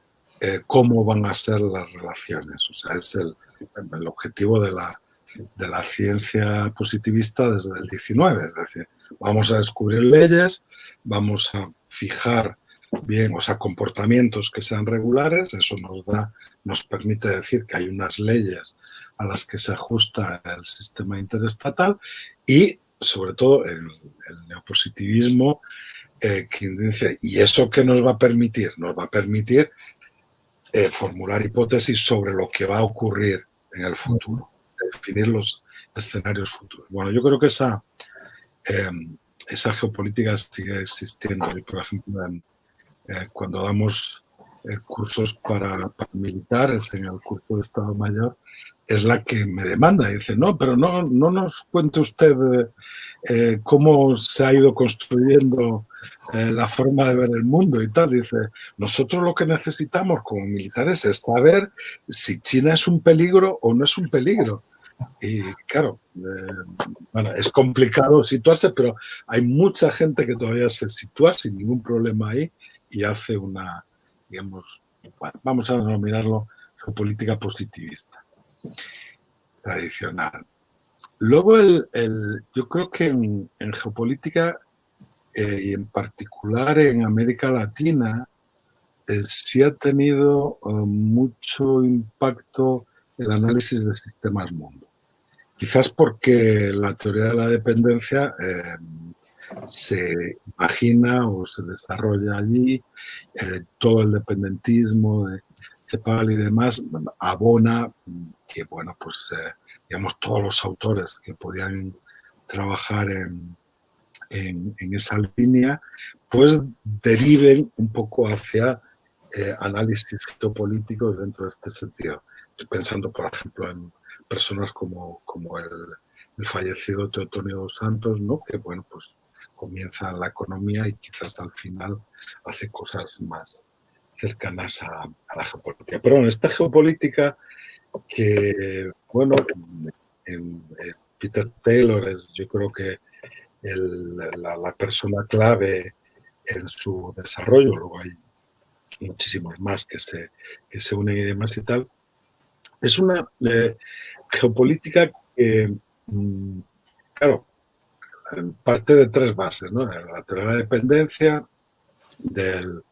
cómo van a ser las relaciones. O sea, es el objetivo de la ciencia positivista desde el 19. Es decir, vamos a descubrir leyes, vamos a fijar bien, o sea, comportamientos que sean regulares, eso nos permite decir que hay unas leyes a las que se ajusta el sistema interestatal y, sobre todo, el neopositivismo que dice, ¿y eso qué nos va a permitir? Nos va a permitir formular hipótesis sobre lo que va a ocurrir en el futuro, definir los escenarios futuros. Bueno, yo creo que esa geopolítica sigue existiendo. Yo, por ejemplo, cuando damos cursos para militares en el curso de Estado Mayor, es la que me demanda. Dice, no, pero no nos cuente usted cómo se ha ido construyendo la forma de ver el mundo y tal. Dice, nosotros lo que necesitamos como militares es saber si China es un peligro o no es un peligro. Y claro, bueno, es complicado situarse, pero hay mucha gente que todavía se sitúa sin ningún problema ahí y hace una, digamos, bueno, vamos a denominarlo geopolítica positivista, tradicional. Luego, yo creo que en geopolítica, y en particular en América Latina, sí ha tenido mucho impacto el análisis de sistemas mundo. Quizás porque la teoría de la dependencia se imagina o se desarrolla allí, todo el dependentismo de Cepal y demás, abona que, bueno, pues, digamos, todos los autores que podían trabajar en esa línea, pues deriven un poco hacia análisis geopolíticos dentro de este sentido. Estoy pensando, por ejemplo, en personas como el fallecido Teotonio dos Santos, ¿no? Que, bueno, pues comienza la economía y quizás al final hace cosas más cercanas a la geopolítica. Pero bueno, esta geopolítica que, bueno, en Peter Taylor es, yo creo que la persona clave en su desarrollo, luego hay muchísimos más que se unen y demás y tal, es una geopolítica que, claro, parte de tres bases, ¿no? La teoría de la dependencia, del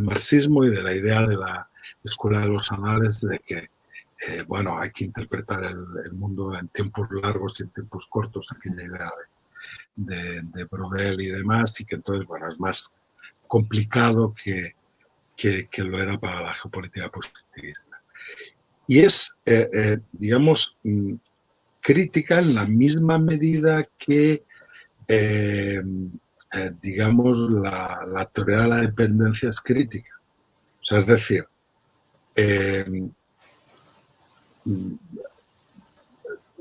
marxismo y de la idea de la escuela de los anales de que, bueno, hay que interpretar el mundo en tiempos largos y en tiempos cortos, aquella idea de Brodel y demás, y que entonces, bueno, es más complicado que lo era para la geopolítica positivista. Y es, digamos, crítica en la misma medida que, digamos, la teoría de la dependencia es crítica. O sea, es decir,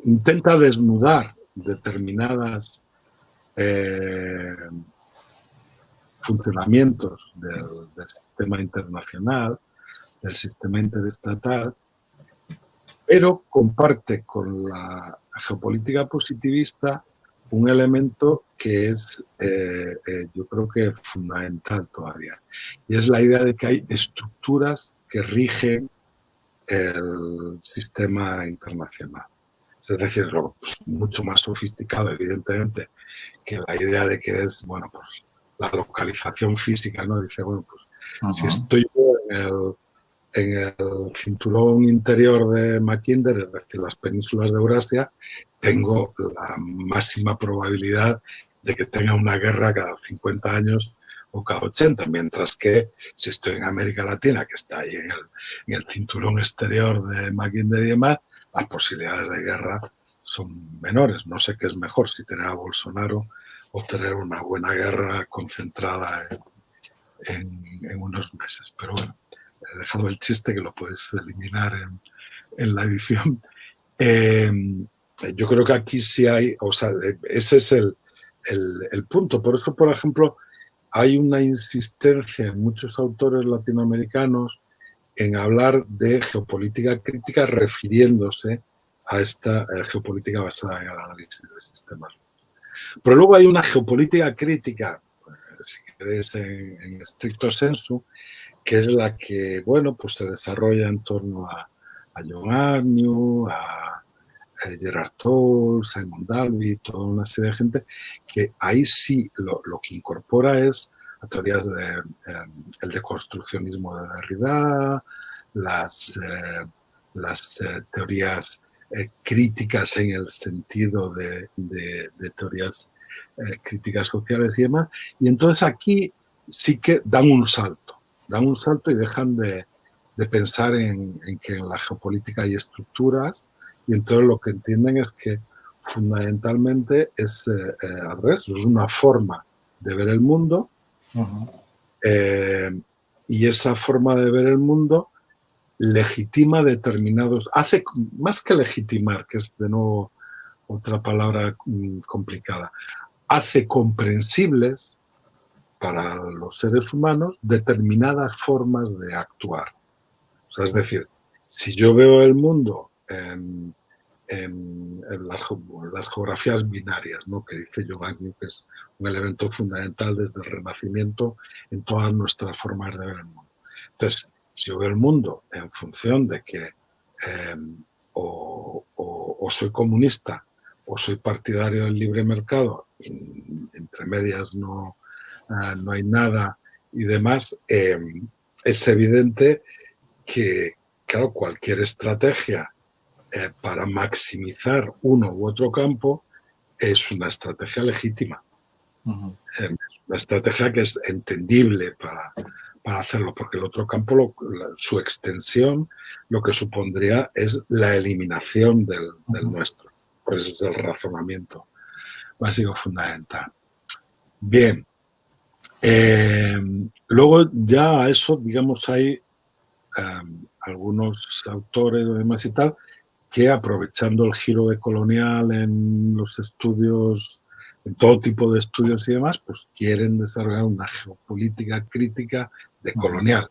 intenta desnudar determinadas funcionamientos del sistema internacional, del sistema interestatal, pero comparte con la geopolítica positivista un elemento que es, yo creo que fundamental todavía, y es la idea de que hay estructuras que rigen el sistema internacional. Es decir, pues, mucho más sofisticado, evidentemente, que la idea de que es, bueno, pues la localización física, ¿no? Dice, bueno, pues si estoy en el cinturón interior de Mackinder, es decir, las penínsulas de Eurasia, tengo la máxima probabilidad de que tenga una guerra cada 50 años o cada 80, mientras que si estoy en América Latina, que está ahí en el cinturón exterior de Mackinder y demás, las posibilidades de guerra son menores. No sé qué es mejor, si tener a Bolsonaro o tener una buena guerra concentrada en unos meses. Pero bueno, he dejado el chiste que lo puedes eliminar en la edición. Yo creo que aquí sí hay, o sea, ese es el punto. Por eso, por ejemplo, hay una insistencia en muchos autores latinoamericanos en hablar de geopolítica crítica refiriéndose a esta geopolítica basada en el análisis de sistemas. Pero luego hay una geopolítica crítica, si queréis, en estricto sensu, que es la que, bueno, pues se desarrolla en torno a John Agnew, a Gerard Toll, Simon Dalby, toda una serie de gente, que ahí sí lo que incorpora es a teorías el deconstruccionismo de Derrida, las teorías críticas en el sentido de teorías críticas sociales y demás. Y entonces aquí sí que dan un salto y dejan de pensar en que en la geopolítica hay estructuras, y entonces lo que entienden es que fundamentalmente es al revés, es una forma de ver el mundo, y esa forma de ver el mundo legitima determinados, hace más que legitimar, que es de nuevo otra palabra complicada, hace comprensibles para los seres humanos determinadas formas de actuar. O sea, es decir, si yo veo el mundo en las geografías binarias, ¿no? Que dice Giovanni, que es un elemento fundamental desde el Renacimiento en todas nuestras formas de ver el mundo. Entonces, si yo veo el mundo en función de que o soy comunista o soy partidario del libre mercado, y entre medias no hay nada y demás, es evidente que, claro, cualquier estrategia para maximizar uno u otro campo es una estrategia legítima. Una estrategia que es entendible para hacerlo, porque el otro campo, su extensión, lo que supondría es la eliminación del nuestro. Pues ese es el razonamiento básico fundamental. Bien. Luego ya a eso, digamos, hay algunos autores y demás y tal, que aprovechando el giro de colonial en los estudios, en todo tipo de estudios y demás, pues quieren desarrollar una geopolítica crítica de colonial.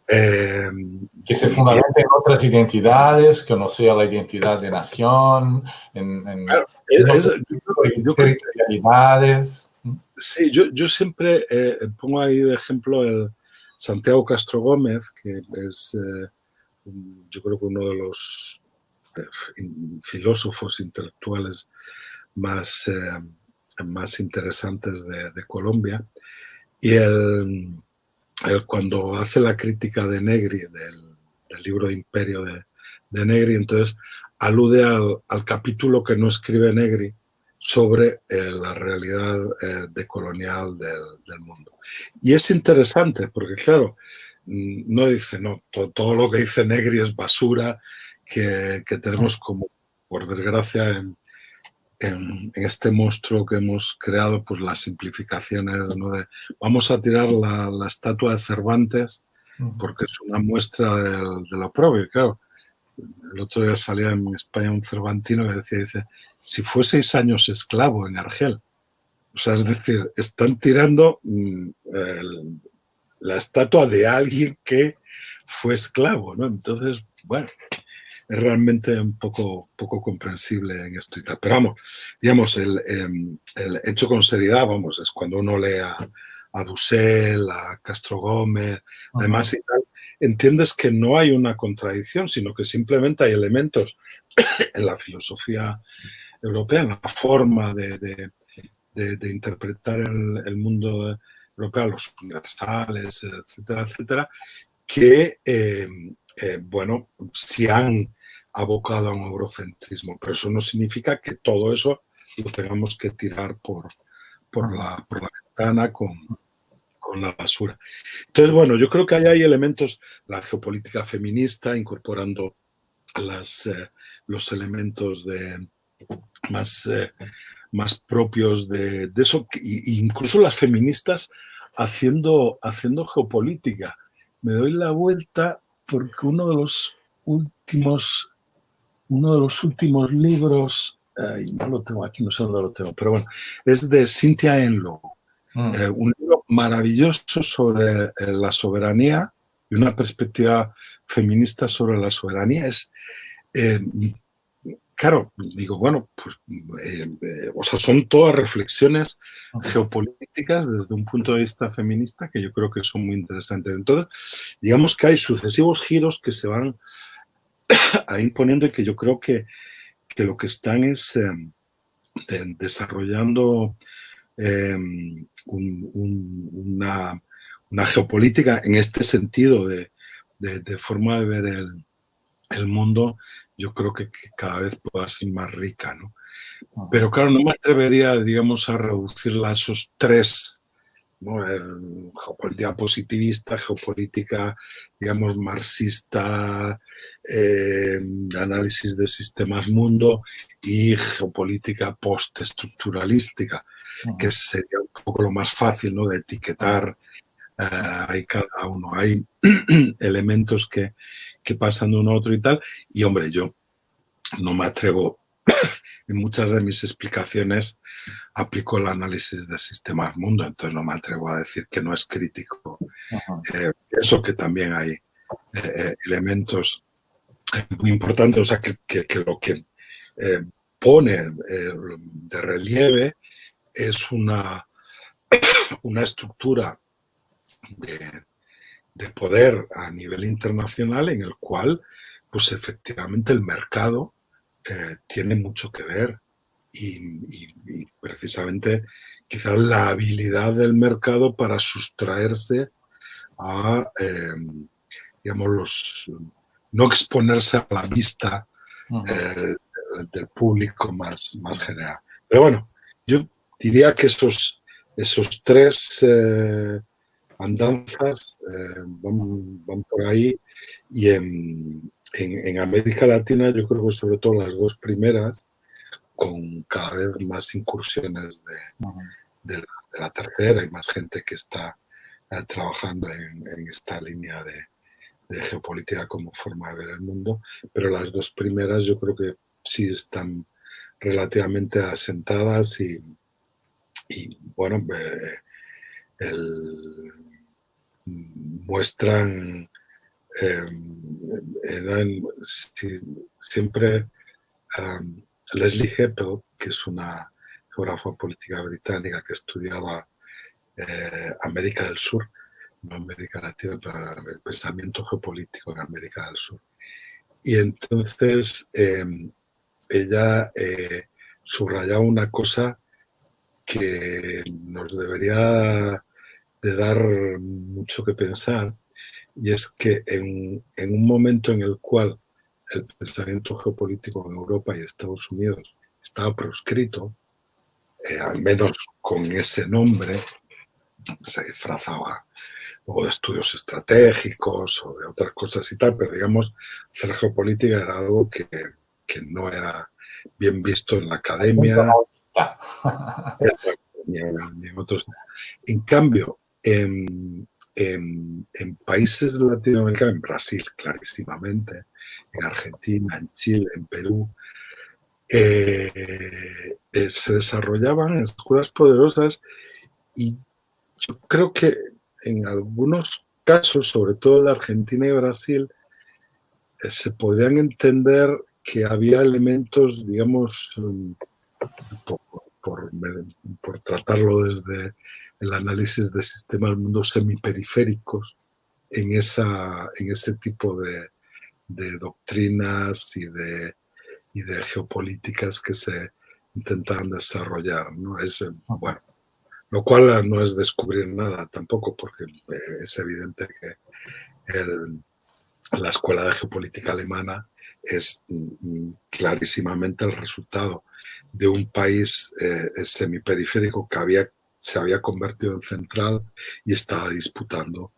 Que se fundamente en otras identidades, que no sea la identidad de nación, claro, territorialidades. Sí, yo siempre pongo ahí de ejemplo el Santiago Castro Gómez, que es yo creo que uno de los filósofos intelectuales más interesantes de Colombia. Y él, cuando hace la crítica de Negri, del libro Imperio de Negri, entonces alude al capítulo que no escribe Negri sobre la realidad decolonial del mundo. Y es interesante porque, claro, no dice, no, todo lo que dice Negri es basura, que tenemos como, por desgracia, en este monstruo que hemos creado, pues las simplificaciones, ¿no? De vamos a tirar la estatua de Cervantes porque es una muestra de lo propio. Claro, el otro día salía en España un cervantino que decía, dice, si fue 6 años esclavo en Argel. O sea, es decir, están tirando la estatua de alguien que fue esclavo, ¿no? Entonces, bueno, es realmente un poco comprensible en esto y tal. Pero vamos, digamos, el hecho con seriedad, vamos, es cuando uno lee a Dussel, a Castro Gómez, además y tal, entiendes que no hay una contradicción, sino que simplemente hay elementos en la filosofía europea, en la forma de interpretar el mundo europeo, los universales, etcétera, etcétera, que, bueno, se han abocado a un eurocentrismo, pero eso no significa que todo eso lo tengamos que tirar por la ventana con la basura. Entonces, bueno, yo creo que ahí hay elementos, la geopolítica feminista, incorporando los elementos más propios de eso, incluso las feministas haciendo geopolítica. Me doy la vuelta porque uno de los últimos libros, no lo tengo aquí, no sé dónde lo tengo, pero bueno, es de Cynthia Enloe, un libro maravilloso sobre la soberanía y una perspectiva feminista sobre la soberanía. Es claro, digo, bueno, pues, o sea, son todas reflexiones geopolíticas desde un punto de vista feminista que yo creo que son muy interesantes. Entonces, digamos que hay sucesivos giros que se van ahí imponiendo y que yo creo que lo que están es desarrollando una geopolítica en este sentido de forma de ver el mundo, yo creo que cada vez pueda ser más rica, ¿no? Pero claro, no me atrevería, digamos, a reducirla a esos tres, ¿no? Geopolítica positivista, geopolítica, digamos, marxista, análisis de sistemas mundo y geopolítica postestructuralística, que sería un poco lo más fácil, ¿no? De etiquetar hay cada uno. Hay elementos que pasan de uno a otro y tal. Y, hombre, yo no me atrevo, en muchas de mis explicaciones aplico el análisis de sistemas mundo, entonces no me atrevo a decir que no es crítico. Eso que también hay elementos muy importantes, o sea, que lo que pone de relieve es una estructura de poder a nivel internacional en el cual, pues efectivamente el mercado tiene mucho que ver y precisamente quizás la habilidad del mercado para sustraerse a, digamos, no exponerse a la vista del público más general. Pero bueno, yo diría que esos tres andanzas van por ahí, y en América Latina yo creo que sobre todo las dos primeras, con cada vez más incursiones de la tercera y más gente que está trabajando en esta línea de geopolítica como forma de ver el mundo, pero las dos primeras yo creo que sí están relativamente asentadas y bueno, muestran, siempre Leslie Heppel, que es una geógrafa política británica que estudiaba América del Sur, no América Latina, pero el pensamiento geopolítico en América del Sur. Y entonces ella subrayaba una cosa que nos debería de dar mucho que pensar, y es que en un momento en el cual el pensamiento geopolítico en Europa y Estados Unidos estaba proscrito, al menos con ese nombre, se disfrazaba o de estudios estratégicos o de otras cosas y tal, pero digamos, hacer geopolítica era algo que no era bien visto en la academia, ni en otros. En cambio, en países latinoamericanos, en Brasil, clarísimamente, en Argentina, en Chile, en Perú, se desarrollaban escuelas poderosas, y yo creo que en algunos casos, sobre todo en Argentina y Brasil, se podrían entender que había elementos, digamos, por tratarlo desde el análisis de sistemas del mundo, semiperiféricos en ese tipo de doctrinas y de geopolíticas que se intentan desarrollar, ¿no? Bueno, lo cual no es descubrir nada tampoco, porque es evidente que la escuela de geopolítica alemana es clarísimamente el resultado de un país semiperiférico que se había convertido en central y estaba disputando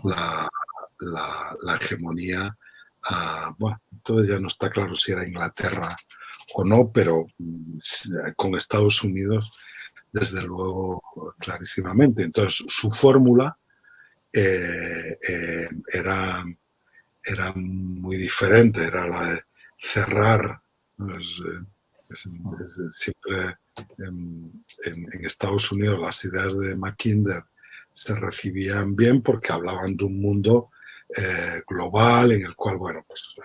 la hegemonía. Bueno, entonces ya no está claro si era Inglaterra o no, pero con Estados Unidos, desde luego, clarísimamente. Entonces, su fórmula era muy diferente, era la de cerrar. Pues, siempre en Estados Unidos las ideas de Mackinder se recibían bien porque hablaban de un mundo global en el cual, bueno, pues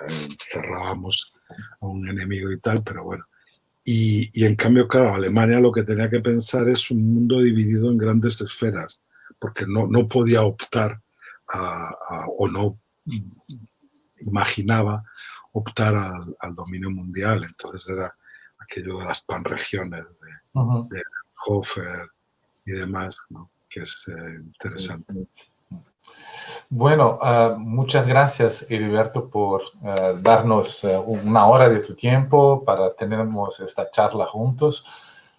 cerrábamos a un enemigo y tal, pero bueno. Y en cambio, claro, Alemania lo que tenía que pensar es un mundo dividido en grandes esferas, porque no podía optar o no imaginaba optar al dominio mundial. Entonces era aquello de las panregiones de Hofer y demás, ¿no? Que es interesante. Bueno, muchas gracias, Heriberto, por darnos una hora de tu tiempo para tenernos esta charla juntos.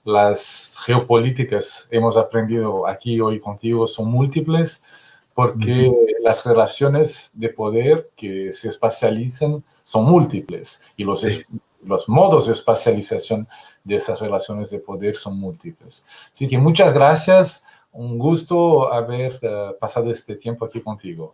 Las geopolíticas, hemos aprendido aquí hoy contigo, son múltiples, porque las relaciones de poder que se espacializan son múltiples, y los modos de espacialización de esas relaciones de poder son múltiples. Así que muchas gracias. Un gusto haber pasado este tiempo aquí contigo.